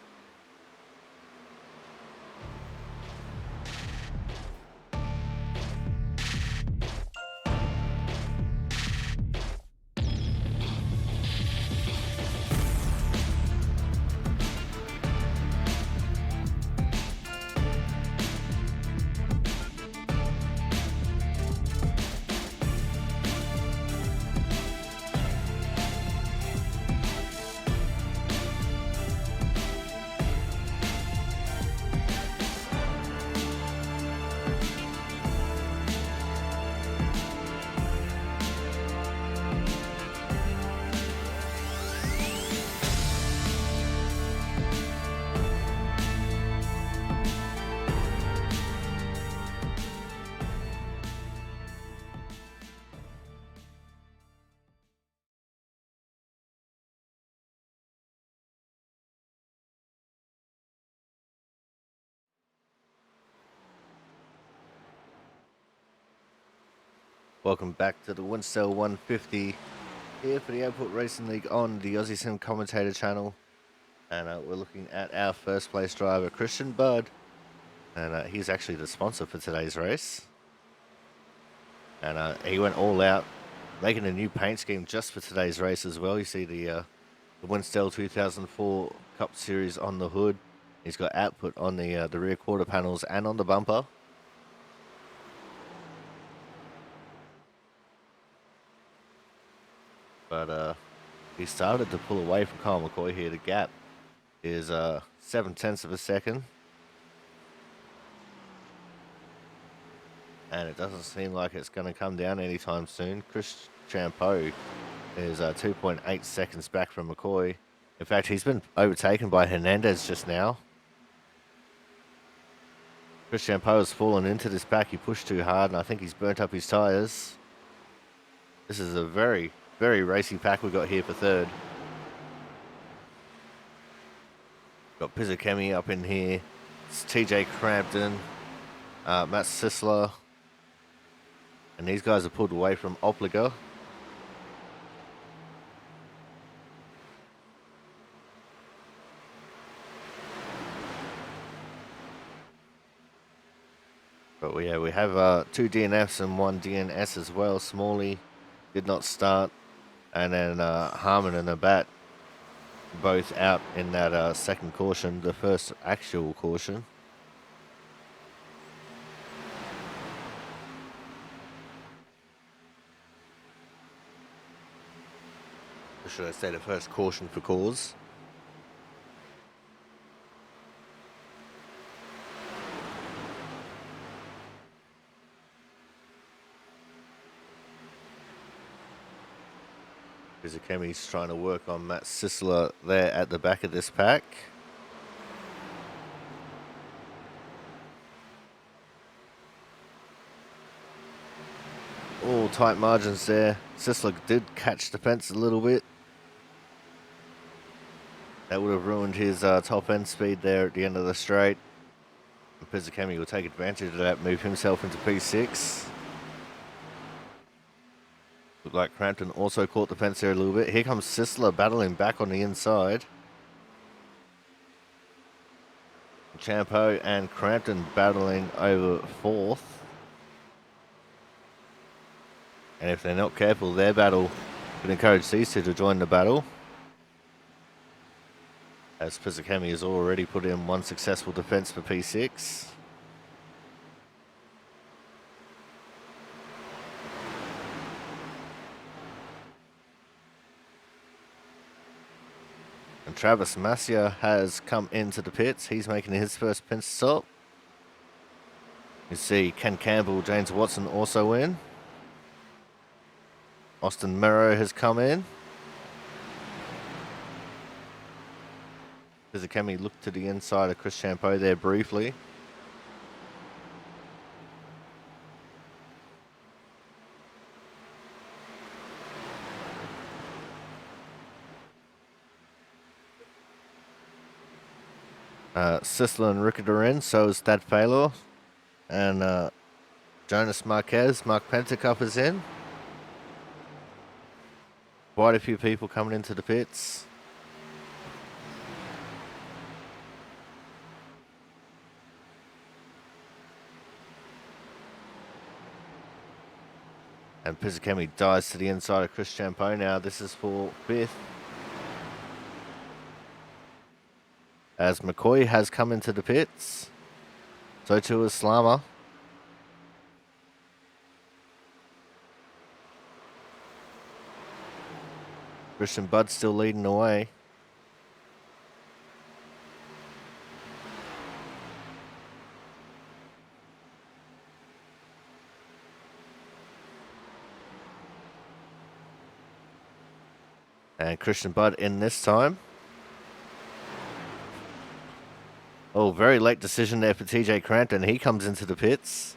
Welcome back to the Winstel 150 here for the Output Racing League on the Aussie Sim Commentator channel. And we're looking at our first place driver, Christian Budd. And he's actually the sponsor for today's race. And he went all out, making a new paint scheme just for today's race as well. You see the Winstel 2004 Cup Series on the hood. He's got Output on the rear quarter panels and on the bumper. But he started to pull away from Kyle McCoy here. The gap is 0.7 of a second. And it doesn't seem like it's going to come down anytime soon. Chris Champeau is 2.8 seconds back from McCoy. In fact, he's been overtaken by Hernandez just now. Chris Champeau has fallen into this pack. He pushed too hard, and I think he's burnt up his tyres. This is a very, very racy pack we got here for third. Got Pizzakemi up in here. It's TJ Crampton, Matt Sisler. And these guys are pulled away from Opliger. But we have 2 DNFs and 1 DNS as well. Smalley did not start. And then Harmon and Abat both out in that second caution, the first actual caution. Or should I say the first caution for cause? Pizzakemi's trying to work on Matt Sisler there at the back of this pack. All tight margins there. Sisler did catch the fence a little bit. That would have ruined his top end speed there at the end of the straight. Pizzakemi will take advantage of that, move himself into P6. Looked like Crampton also caught the fence there a little bit. Here comes Sisler battling back on the inside. Champeau and Crampton battling over fourth. And if they're not careful, their battle could encourage these two to join the battle. As Pizzakemi has already put in 1 successful defense for P6. And Travis Massia has come into the pits. He's making his first pit stop. You see Ken Campbell, James Watson also in. Austin Merrow has come in. Pizzakemi looked to the inside of Chris Champeau there briefly. Sisler and Rickett are in, so is Thad Faylor. And Jonas Marquez, Mark Pentacup is in. Quite a few people coming into the pits. And Pizzacami dies to the inside of Chris Champeau now. This is for 5th. As McCoy has come into the pits. So too is Slammer. Christian Budd still leading the way. And Christian Budd in this time. Oh, very late decision there for TJ Crampton. He comes into the pits.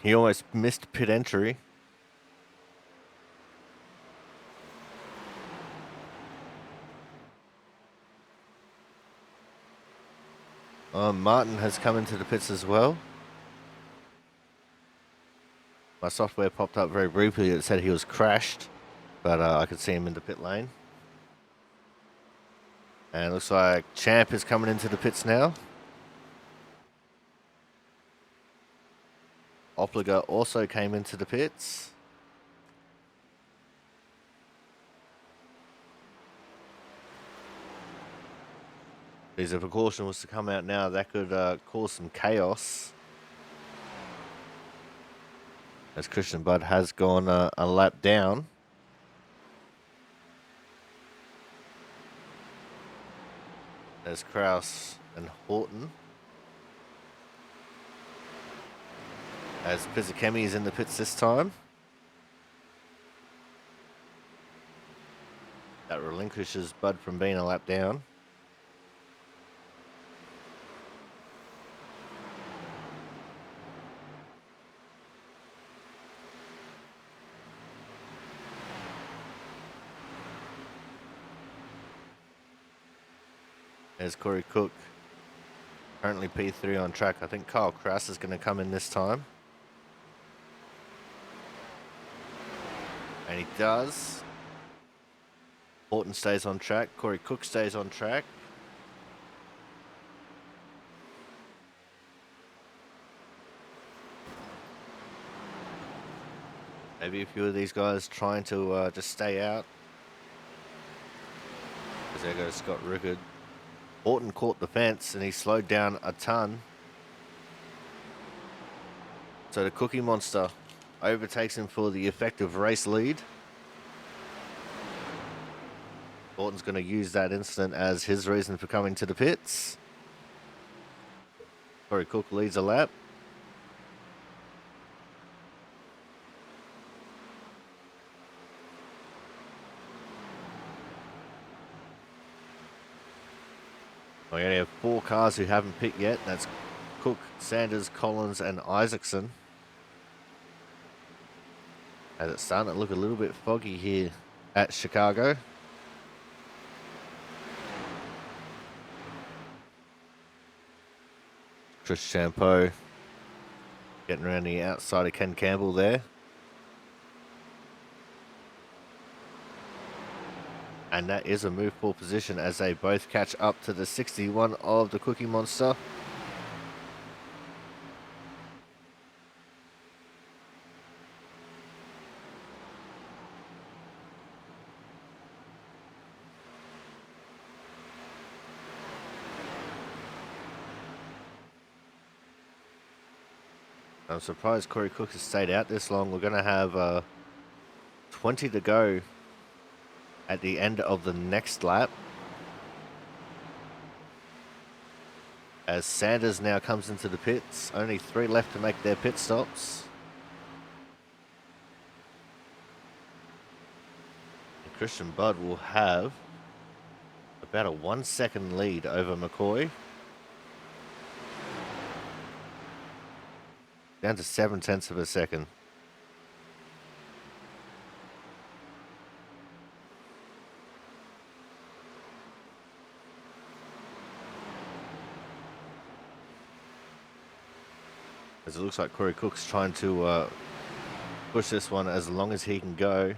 He almost missed pit entry. Martin has come into the pits as well. My software popped up very briefly. It said he was crashed, but I could see him in the pit lane. And it looks like Champ is coming into the pits now. Opliger also came into the pits. If a precaution was to come out now, that could cause some chaos. As Christian Budd has gone a lap down. There's Kraus and Horton. As Pizzacami is in the pits this time. That relinquishes Budd from being a lap down. There's Corey Cook, currently P3 on track. I think Kyle Kraus is going to come in this time. And he does. Horton stays on track. Corey Cook stays on track. Maybe a few of these guys trying to just stay out. Because there goes Scott Rickard. Horton caught the fence and he slowed down a ton. So the Cookie Monster overtakes him for the effective race lead. Horton's going to use that incident as his reason for coming to the pits. Corey Cook leads a lap. We only have 4 cars who haven't picked yet. That's Cook, Sanders, Collins, and Isaacson. As it's starting to look a little bit foggy here at Chicago. Chris Champeau getting around the outside of Ken Campbell there. And that is a move for position as they both catch up to the 61 of the Cookie Monster. I'm surprised Corey Cook has stayed out this long. We're going to have 20 to go at the end of the next lap. As Sanders now comes into the pits. Only 3 left to make their pit stops. And Christian Budd will have about a 1 second lead over McCoy. Down to 0.7 of a second. As it looks like Corey Cook's trying to push this one as long as he can go.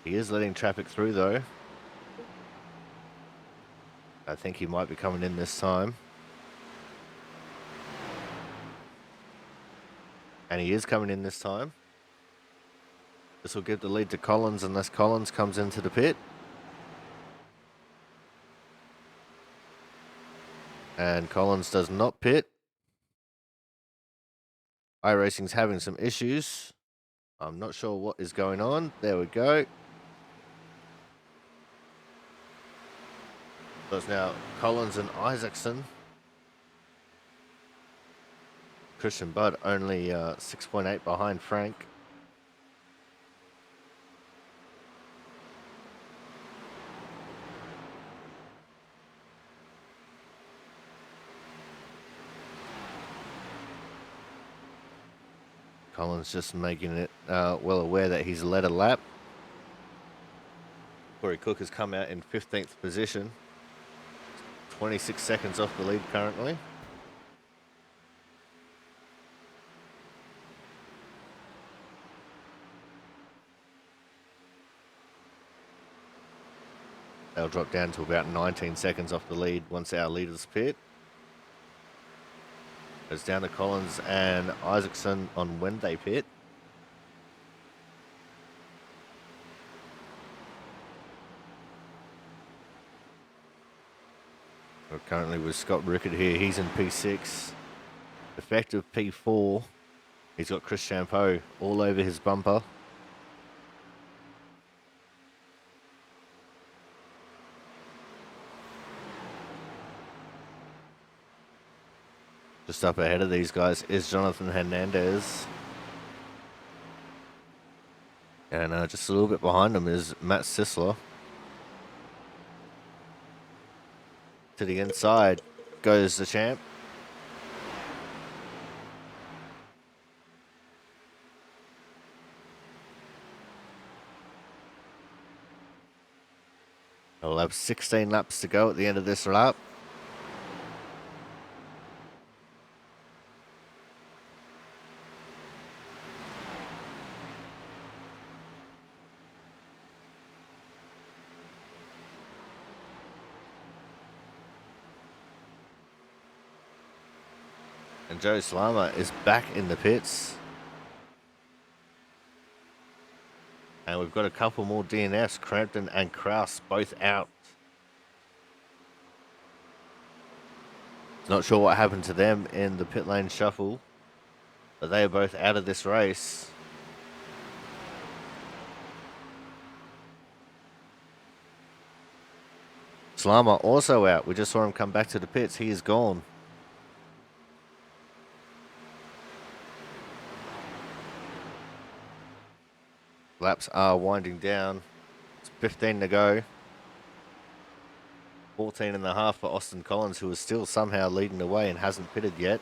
He is letting traffic through though. I think he might be coming in this time. And he is coming in this time. This will give the lead to Collins unless Collins comes into the pit. And Collins does not pit. iRacing's having some issues. I'm not sure what is going on. There we go. So it's now Collins and Isaacson. Christian Budd only 6.8 behind Frank. Collins just making it well aware that he's led a lap. Corey Cook has come out in 15th position. 26 seconds off the lead currently. They'll drop down to about 19 seconds off the lead once our leaders pit. Goes down to Collins and Isaacson on when they pit. We're currently with Scott Rickett here. He's in P6. Effective P4. He's got Chris Champeau all over his bumper. Just up ahead of these guys is Jonathan Hernandez. And just a little bit behind him is Matt Sisler. To the inside goes the champ. We'll have 16 laps to go at the end of this lap. And Joe Slama is back in the pits. And we've got a couple more DNFs, Crampton and Kraus both out. Not sure what happened to them in the pit lane shuffle, but they are both out of this race. Slama also out. We just saw him come back to the pits. He is gone. Laps are winding down. It's 15 to go. 14 and a half for Austin Collins, who is still somehow leading the way and hasn't pitted yet.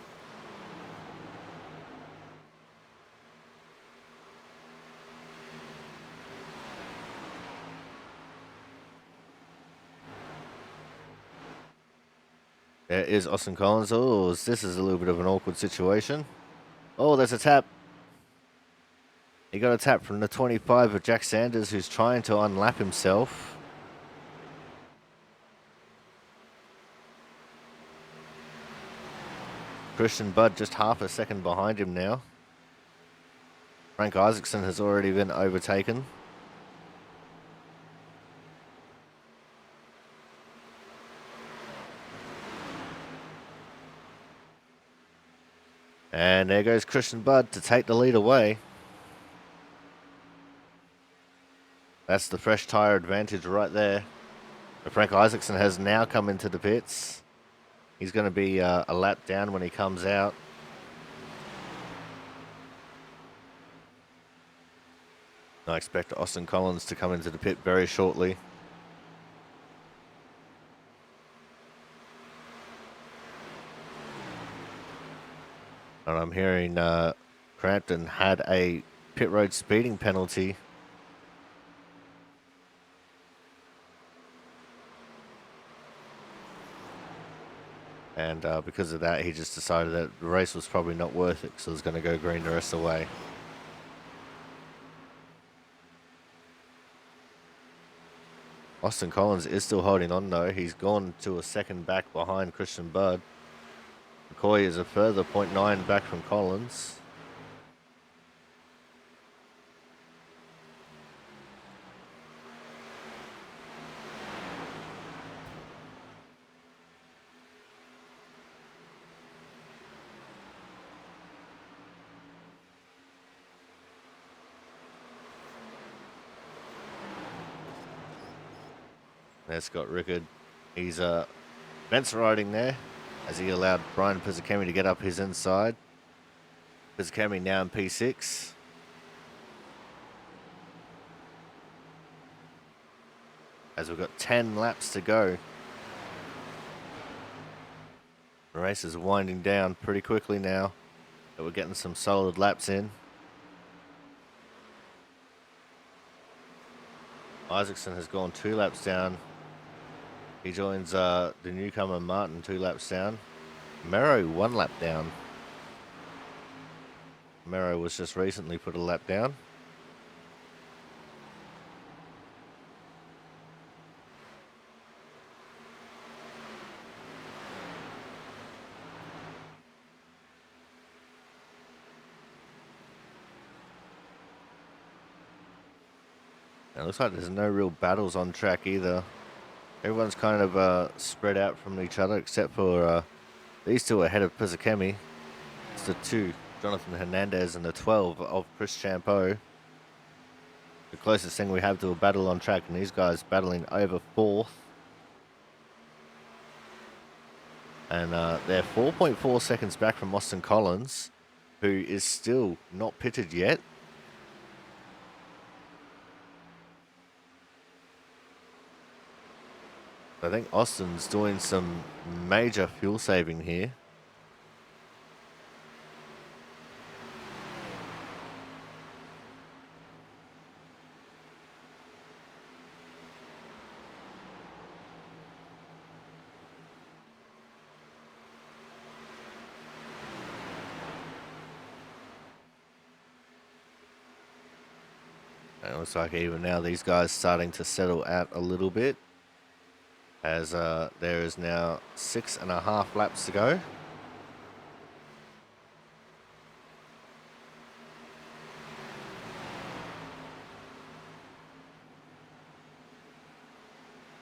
There is Austin Collins. Oh, this is a little bit of an awkward situation. Oh, there's a tap. He got a tap from the 25 of Jack Sanders, who's trying to unlap himself. Christian Budd just half a second behind him now. Frank Isaacson has already been overtaken. And there goes Christian Budd to take the lead away. That's the fresh tyre advantage right there. But Frank Isaacson has now come into the pits. He's going to be a lap down when he comes out. I expect Austin Collins to come into the pit very shortly. And I'm hearing Crampton had a pit road speeding penalty. And because of that, he just decided that the race was probably not worth it, so he was going to go green the rest of the way. Austin Collins is still holding on though. He's gone to a second back behind Christian Budd. McCoy is a further 0.9 back from Collins. There's Scott Rickard. He's fence riding there as he allowed Brian Pizzicami to get up his inside. Pizzicami now in P6. As we've got 10 laps to go. The race is winding down pretty quickly now, but we're getting some solid laps in. Isaacson has gone 2 laps down. He joins the newcomer Martin 2 laps down. Mero 1 lap down. Mero was just recently put a lap down. It looks like there's no real battles on track either. Everyone's kind of spread out from each other except for these two ahead of Pizzicami. It's the 2, Jonathan Hernandez, and the 12 of Chris Champeau. The closest thing we have to a battle on track, and these guys battling over 4th. And they're 4.4 seconds back from Austin Collins, who is still not pitted yet. I think Austin's doing some major fuel saving here. It looks like even now these guys starting to settle out a little bit, as there is now 6.5 laps to go.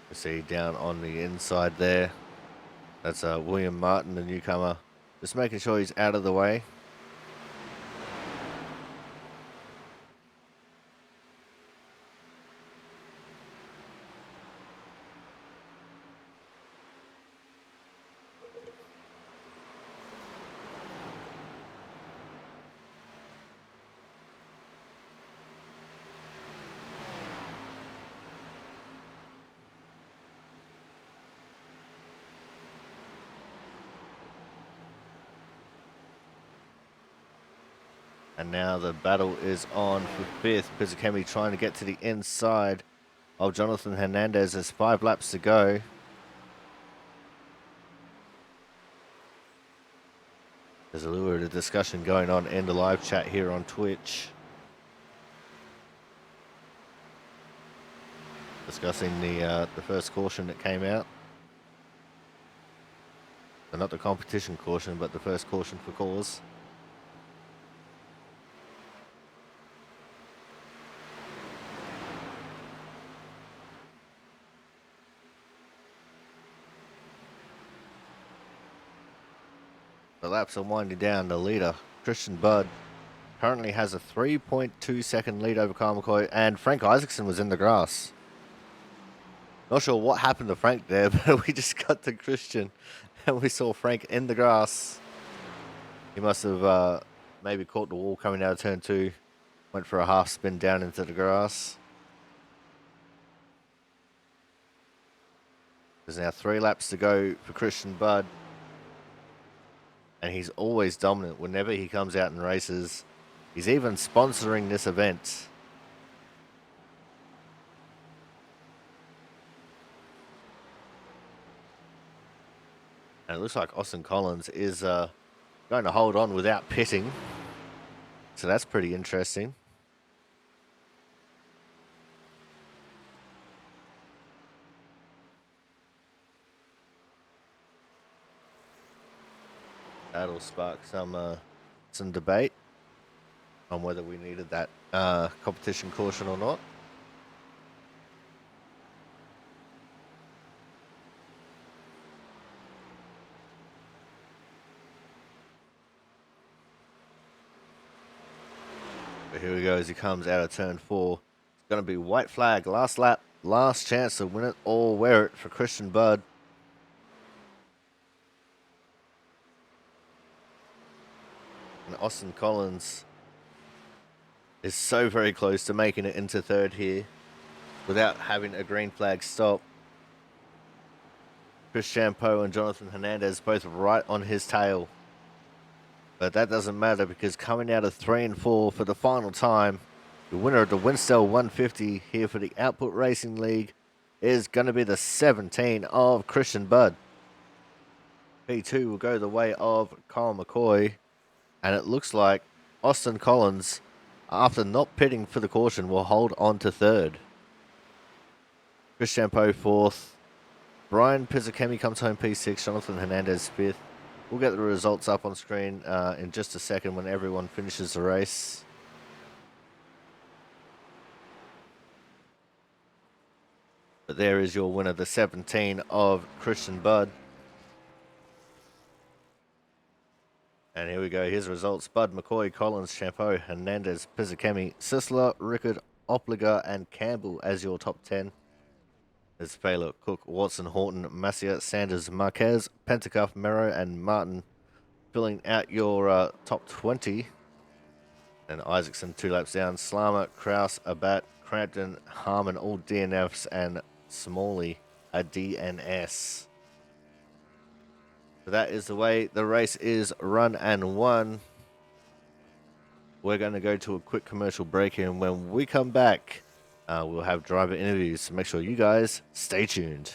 You see down on the inside there, that's William Martin, the newcomer, just making sure he's out of the way. And now the battle is on for 5th. Pizzicami trying to get to the inside of Jonathan Hernandez. There's 5 laps to go. There's a little bit of discussion going on in the live chat here on Twitch. Discussing the first caution that came out. So not the competition caution, but the first caution for cause. The laps are winding down. The leader, Christian Budd, currently has a 3.2 second lead over Kyle McCoy, and Frank Isaacson was in the grass. Not sure what happened to Frank there, but we just got to Christian and we saw Frank in the grass. He must have maybe caught the wall coming out of turn 2, went for a half spin down into the grass. There's now 3 laps to go for Christian Budd. And he's always dominant whenever he comes out and races. He's even sponsoring this event. And it looks like Austin Collins is going to hold on without pitting. So that's pretty interesting. That'll spark some debate on whether we needed that competition caution or not. But here we go as he comes out of turn 4. It's going to be white flag, last lap, last chance to win it or wear it for Christian Budd. And Austin Collins is so very close to making it into third here without having a green flag stop. Chris Champeau and Jonathan Hernandez both right on his tail. But that doesn't matter because coming out of 3 and 4 for the final time, the winner of the Winstel 150 here for the Output Racing League is going to be the 17 of Christian Budd. P2 will go the way of Kyle McCoy. And it looks like Austin Collins, after not pitting for the caution, will hold on to third. Chris Champeau 4th. Brian Pizzakemi comes home P6. Jonathan Hernandez 5th. We'll get the results up on screen in just a second when everyone finishes the race. But there is your winner, the 17 of Christian Budd. And here we go. Here's the results. Budd, McCoy, Collins, Champeau, Hernandez, Pizzakemi, Sisler, Rickard, Opliger, and Campbell as your top 10. There's Baylor, Cook, Watson, Horton, Macia, Sanders, Marquez, Pentacuff, Merrow, and Martin filling out your top 20. And Isaacson 2 laps down. Slammer, Kraus, Abat, Crampton, Harmon, all DNFs, and Smalley, a DNS. So that is the way the race is run and won. We're going to go to a quick commercial break here, and when we come back, we'll have driver interviews, so make sure you guys stay tuned.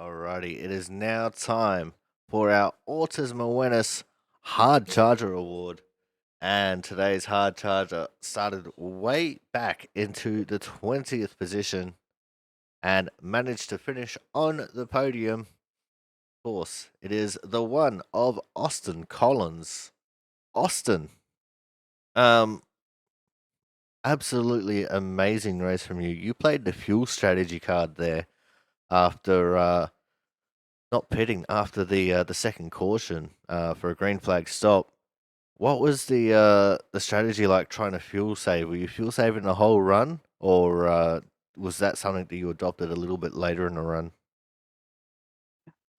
Alrighty, it is now time for our Autism Awareness Hard Charger Award. And today's Hard Charger started way back into the 20th position and managed to finish on the podium. Of course, it is the one of Austin Collins. Austin, um, absolutely amazing race from you. You played the fuel strategy card there after not pitting after the second caution for a green flag stop. What was the strategy like trying to fuel save? Were you fuel saving the whole run, or was that something that you adopted a little bit later in the run?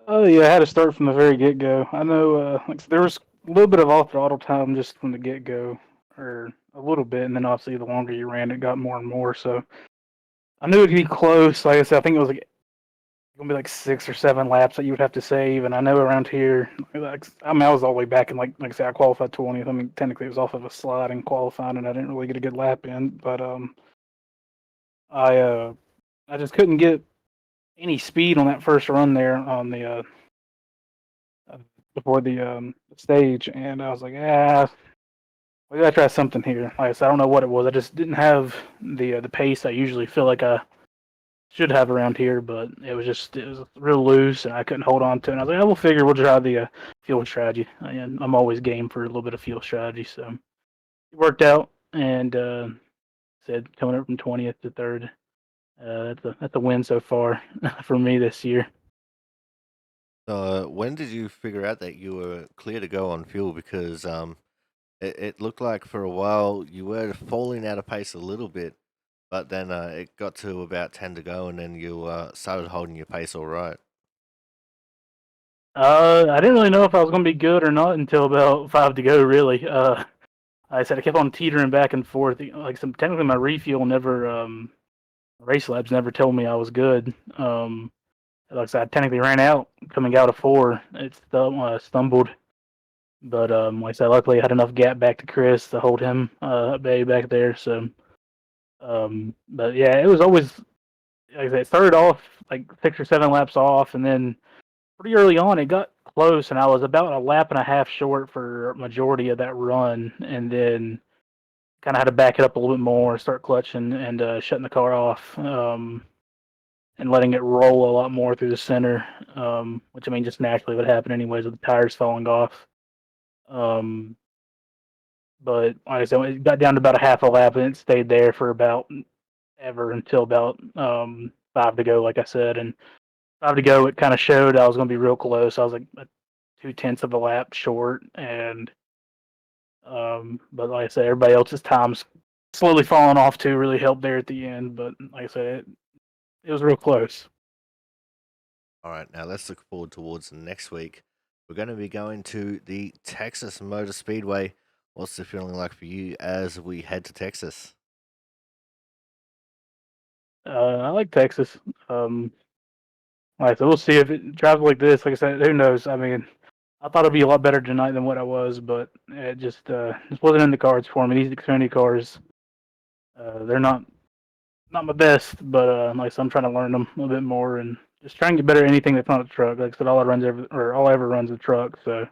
Oh yeah, I had to start from the very get go. I know there was a little bit of off throttle time just from the get go, or a little bit, and then obviously the longer you ran, it got more and more. So I knew it'd be close. Like I said, I think it was gonna be like 6 or 7 laps that you would have to save. And I know around here, like I mean, I was all the way back in like I said, I qualified 20th. I mean, technically it was off of a slide in qualifying, and I didn't really get a good lap in. But I I just couldn't get any speed on that first run there on the uh, before the stage, and I was like, yeah, we gotta try something here. Like I said, I don't know what it was. I just didn't have the pace I usually feel like I should have around here, but it was real loose, and I couldn't hold on to it. And I was like, we'll figure we'll try the field strategy. And I'm always game for a little bit of field strategy, so it worked out. And said coming up from 20th to third. That's a win so far for me this year. When did you figure out that you were clear to go on fuel? Because it looked like for a while you were falling out of pace a little bit, but then it got to about 10 to go, and then you started holding your pace all right. I didn't really know if I was going to be good or not until about 5 to go, really. I said I kept on teetering back and forth. Like technically, my refuel never, race labs never told me I was good. Like I said, I technically ran out coming out of 4. It stumbled, but like I said, luckily I had enough gap back to Chris to hold him at bay back there. So, but yeah, it was always like I said, it started off like 6 or 7 laps off, and then pretty early on it got close, and I was about a lap and a half short for majority of that run, and then kind of had to back it up a little bit more, start clutching and shutting the car off, and letting it roll a lot more through the center, which I mean just naturally would happen anyways with the tires falling off. Um, but like I said, it got down to about a half a lap, and it stayed there for about ever until about 5 to go, like I said, and 5 to go, it kind of showed I was going to be real close. I was like 2/10 of a lap short, and but like I said, everybody else's times slowly falling off too really helped there at the end. But like I said, it was real close. All right, now let's look forward towards next week. We're going to be going to the Texas Motor Speedway. What's the feeling like for you as we head to Texas? I like Texas. Like I said, we'll see if it drives like this. Like I said, who knows? I mean, I thought it'd be a lot better tonight than what I was, but it just wasn't in the cards for me. These Xfinity cars, they're not my best, but like I said, I'm trying to learn them a little bit more and just trying to get better at anything that's not a truck. Like I said, all I ever runs a truck. So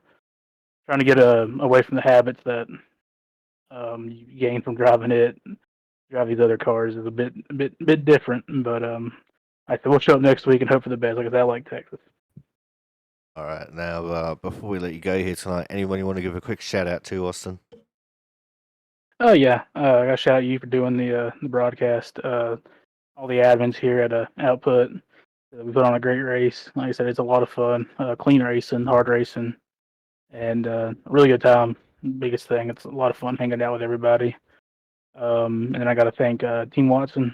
trying to get away from the habits that you gain from driving it. Drive these other cars is a bit different, but I said we'll show up next week and hope for the best. Like I said, I like Texas. All right, now before we let you go here tonight, anyone you want to give a quick shout out to, Austin? Oh yeah, I got to shout out you for doing the broadcast. All the admins here at Output. We put on a great race. Like I said, it's a lot of fun. Clean racing, hard racing, and a really good time. Biggest thing, it's a lot of fun hanging out with everybody. And then I got to thank Team Watson,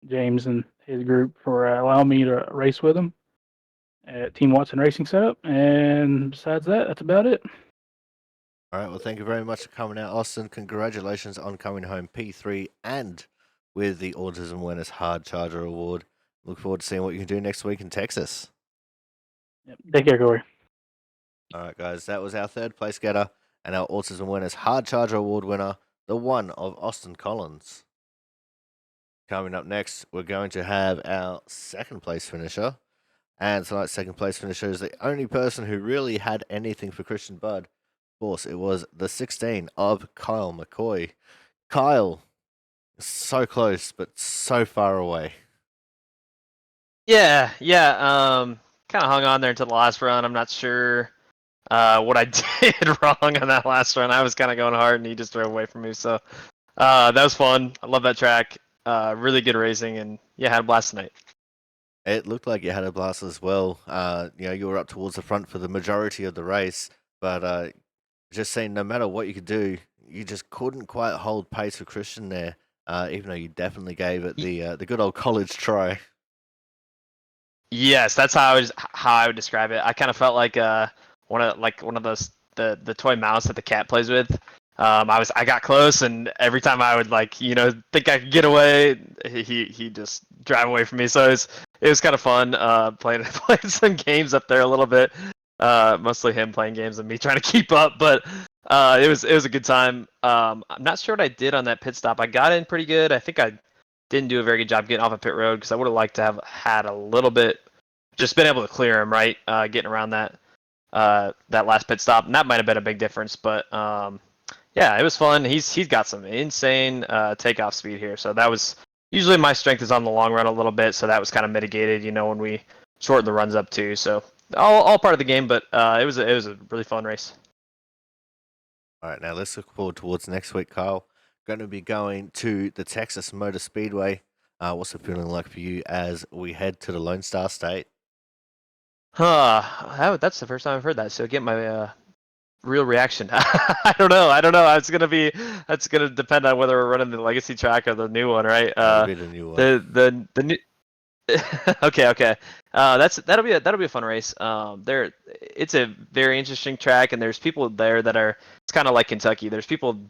James, and his group for allowing me to race with them at Team Watson Racing Setup. And besides that, that's about it. All right, well, thank you very much for coming out, Austin. Congratulations on coming home P3 and with the Autism Awareness Hard Charger Award. Look forward to seeing what you can do next week in Texas. Yep. Take care, Corey. All right, guys, that was our third place getter and our Autism Awareness Hard Charger Award winner, the one of Austin Collins. Coming up next, we're going to have our second place finisher, And tonight's second place finisher is the only person who really had anything for Christian Budd. Of course, it was the 16 of Kyle McCoy. Kyle, so close, but so far away. Yeah. Kind of hung on there until the last run. I'm not sure what I did wrong on that last run. I was kind of going hard, and he just drove away from me. So that was fun. I love that track. Really good racing, and yeah, had a blast tonight. It looked like you had a blast as well. You were up towards the front for the majority of the race, but just saying, no matter what you could do, you just couldn't quite hold pace with Christian there. Even though you definitely gave it the good old college try. Yes, that's how I would describe it. I kind of felt like one of those the toy mouse that the cat plays with. I got close, and every time I would think I could get away, he just drive away from me. So it was kind of fun playing some games up there a little bit. Mostly him playing games and me trying to keep up, but it was a good time. I'm not sure what I did on that pit stop. I got in pretty good. I think I didn't do a very good job getting off of pit road because I would have liked to have had a little bit, just been able to clear him, right, getting around that last pit stop. And that might have been a big difference, but yeah, it was fun. He's got some insane takeoff speed here, so that was usually my strength is on the long run a little bit, so that was kind of mitigated, when we shorten the runs up too. So all part of the game, but it was a really fun race. All right, now let's look forward towards next week, Kyle. Going to be going to the Texas Motor Speedway. What's it feeling like for you as we head to the Lone Star State? That's the first time I've heard that. So get my real reaction. I don't know. That's gonna depend on whether we're running the legacy track or the new one, right? It'll be the new one. The new. Okay. That'll be a fun race. It's a very interesting track, and there's people there that are. It's kind of like Kentucky. There's people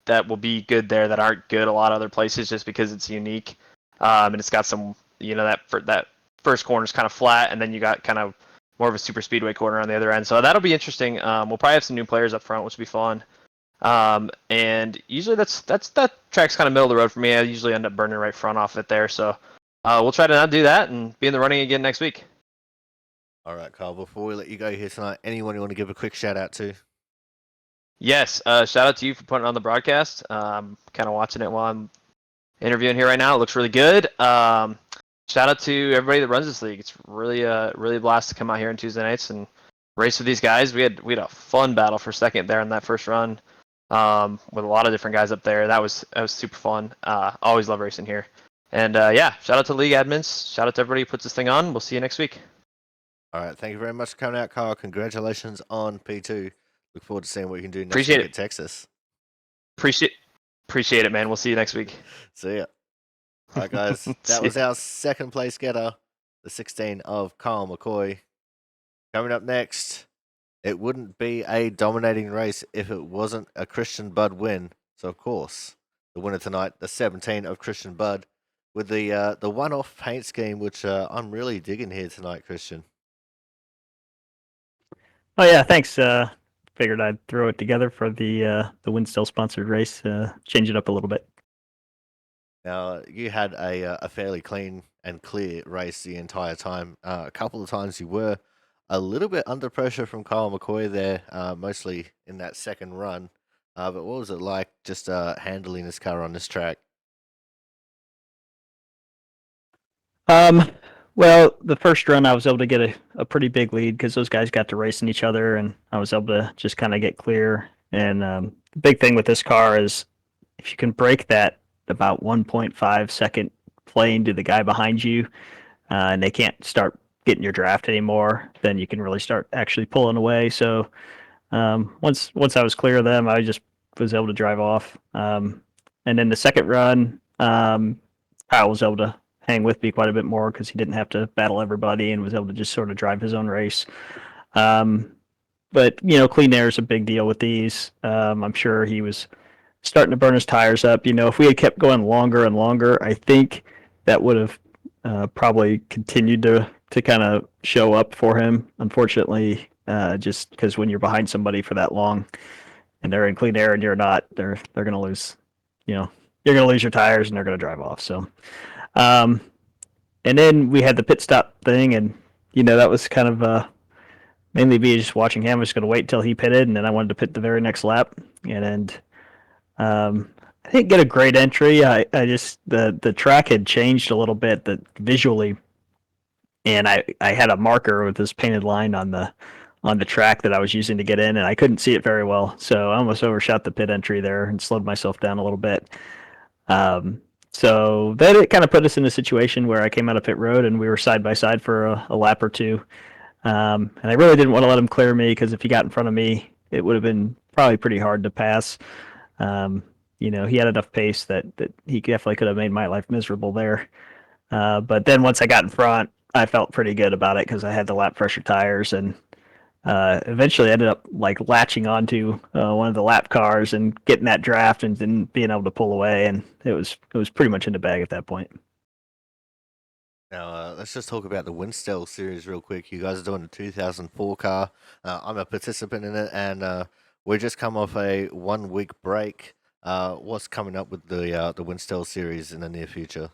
that will be good there that aren't good a lot of other places just because it's unique. And it's got some, that first corner is kind of flat, and then you got kind of more of a super speedway corner on the other end. So that'll be interesting. We'll probably have some new players up front, which will be fun. And usually that track's kind of middle of the road for me. I usually end up burning right front off it there. So we'll try to not do that and be in the running again next week. All right, Kyle, before we let you go here tonight, anyone you want to give a quick shout out to? Yes, shout out to you for putting it on the broadcast. Kind of watching it while I'm interviewing here right now. It looks really good. Shout out to everybody that runs this league. It's really a blast to come out here on Tuesday nights and race with these guys. We had a fun battle for second there in that first run with a lot of different guys up there. That was super fun. Always love racing here. And yeah, shout out to league admins. Shout out to everybody who puts this thing on. We'll see you next week. All right, thank you very much for coming out, Kyle. Congratulations on P2. Look forward to seeing what you can do next week at Texas. Appreciate it, man. We'll see you next week. See ya. All right, guys. That was our second place getter, the 16 of Kyle McCoy. Coming up next, it wouldn't be a dominating race if it wasn't a Christian Budd win. So, of course, the winner tonight, the 17 of Christian Budd, with the one-off paint scheme, which I'm really digging here tonight, Christian. Oh yeah, thanks. Figured I'd throw it together for the Winstel sponsored race. Change it up a little bit. Now you had a fairly clean and clear race the entire time. A couple of times you were a little bit under pressure from Kyle McCoy there, mostly in that second run. But what was it like just handling this car on this track? Well, the first run I was able to get a pretty big lead because those guys got to racing each other, and I was able to just kind of get clear. And the big thing with this car is if you can break that about 1.5 second plane to the guy behind you, and they can't start getting your draft anymore, then you can really start actually pulling away. So once I was clear of them, I just was able to drive off. And then the second run, Kyle was able to hang with me quite a bit more because he didn't have to battle everybody and was able to just sort of drive his own race. But clean air is a big deal with these. I'm sure he was starting to burn his tires up. If we had kept going longer and longer, I think that would have probably continued to kind of show up for him. Unfortunately, just because when you're behind somebody for that long and they're in clean air and you're not, they're going to lose. You're going to lose your tires and they're going to drive off. So. And then we had the pit stop thing, and that was kind of mainly me just watching him. I was going to wait until he pitted, and then I wanted to pit the very next lap. And I didn't get a great entry. I just the track had changed a little bit visually, and I had a marker with this painted line on the track that I was using to get in, and I couldn't see it very well. So I almost overshot the pit entry there and slowed myself down a little bit. So that it kind of put us in a situation where I came out of pit road and we were side by side for a lap or two. And I really didn't want to let him clear me because if he got in front of me, it would have been probably pretty hard to pass. He had enough pace that he definitely could have made my life miserable there. But then once I got in front, I felt pretty good about it because I had the lap pressure tires and eventually ended up like latching onto one of the lap cars and getting that draft and then being able to pull away, and it was pretty much in the bag at that point. Now, let's just talk about the Winstel series real quick. You guys are doing the 2004 car. I'm a participant in it, and we just come off a 1 week break. What's coming up with the Winstel series in the near future?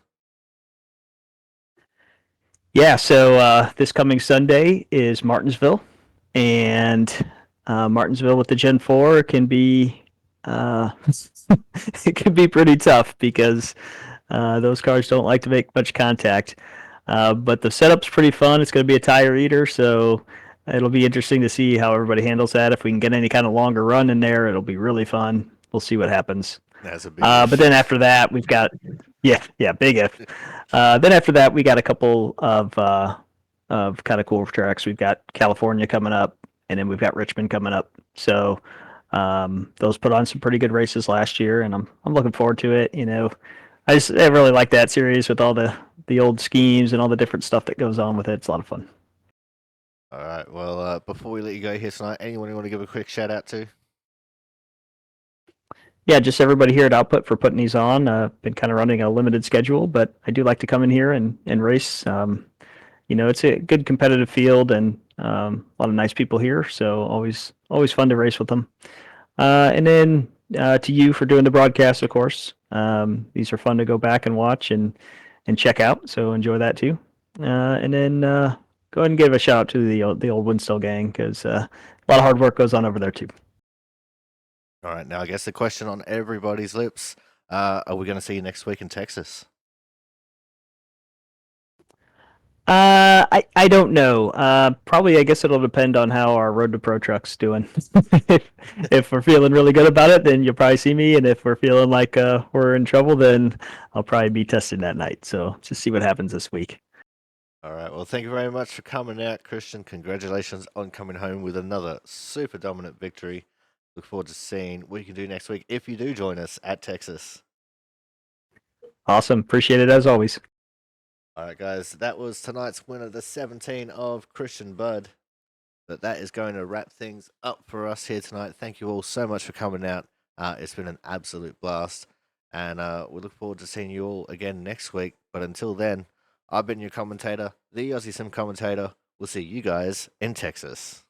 Yeah, so this coming Sunday is Martinsville, and Martinsville with the Gen 4 can be it can be pretty tough because those cars don't like to make much contact. But the setup's pretty fun. It's going to be a tire eater, so it'll be interesting to see how everybody handles that. If we can get any kind of longer run in there, it'll be really fun. We'll see what happens. That's a big but then after that, we've got big if. Then after that, we got a couple of kind of cool tracks. We've got California coming up, and then we've got Richmond coming up. So those put on some pretty good races last year, and I'm looking forward to it. I really like that series with all the old schemes and all the different stuff that goes on with it. It's a lot of fun. All right. Well, before we let you go here tonight, anyone you want to give a quick shout out to? Yeah, just everybody here at Output for putting these on. Been kind of running a limited schedule, but I do like to come in here and race. It's a good competitive field and a lot of nice people here, so always fun to race with them. And then to you for doing the broadcast, of course. These are fun to go back and watch and check out, so enjoy that too. And then go ahead and give a shout out to the old Winstel gang because a lot of hard work goes on over there too. All right, now I guess the question on everybody's lips, are we going to see you next week in Texas? I don't know. Probably, I guess it'll depend on how our Road to Pro truck's doing. if we're feeling really good about it, then you'll probably see me. And if we're feeling like we're in trouble, then I'll probably be testing that night. So just see what happens this week. All right, well, thank you very much for coming out, Christian. Congratulations on coming home with another super dominant victory. Look forward to seeing what you can do next week if you do join us at Texas. Awesome. Appreciate it as always. All right, guys, that was tonight's winner, the 17 of Christian Budd. But that is going to wrap things up for us here tonight. Thank you all so much for coming out. It's been an absolute blast. And we look forward to seeing you all again next week. But until then, I've been your commentator, the Aussie Sim commentator. We'll see you guys in Texas.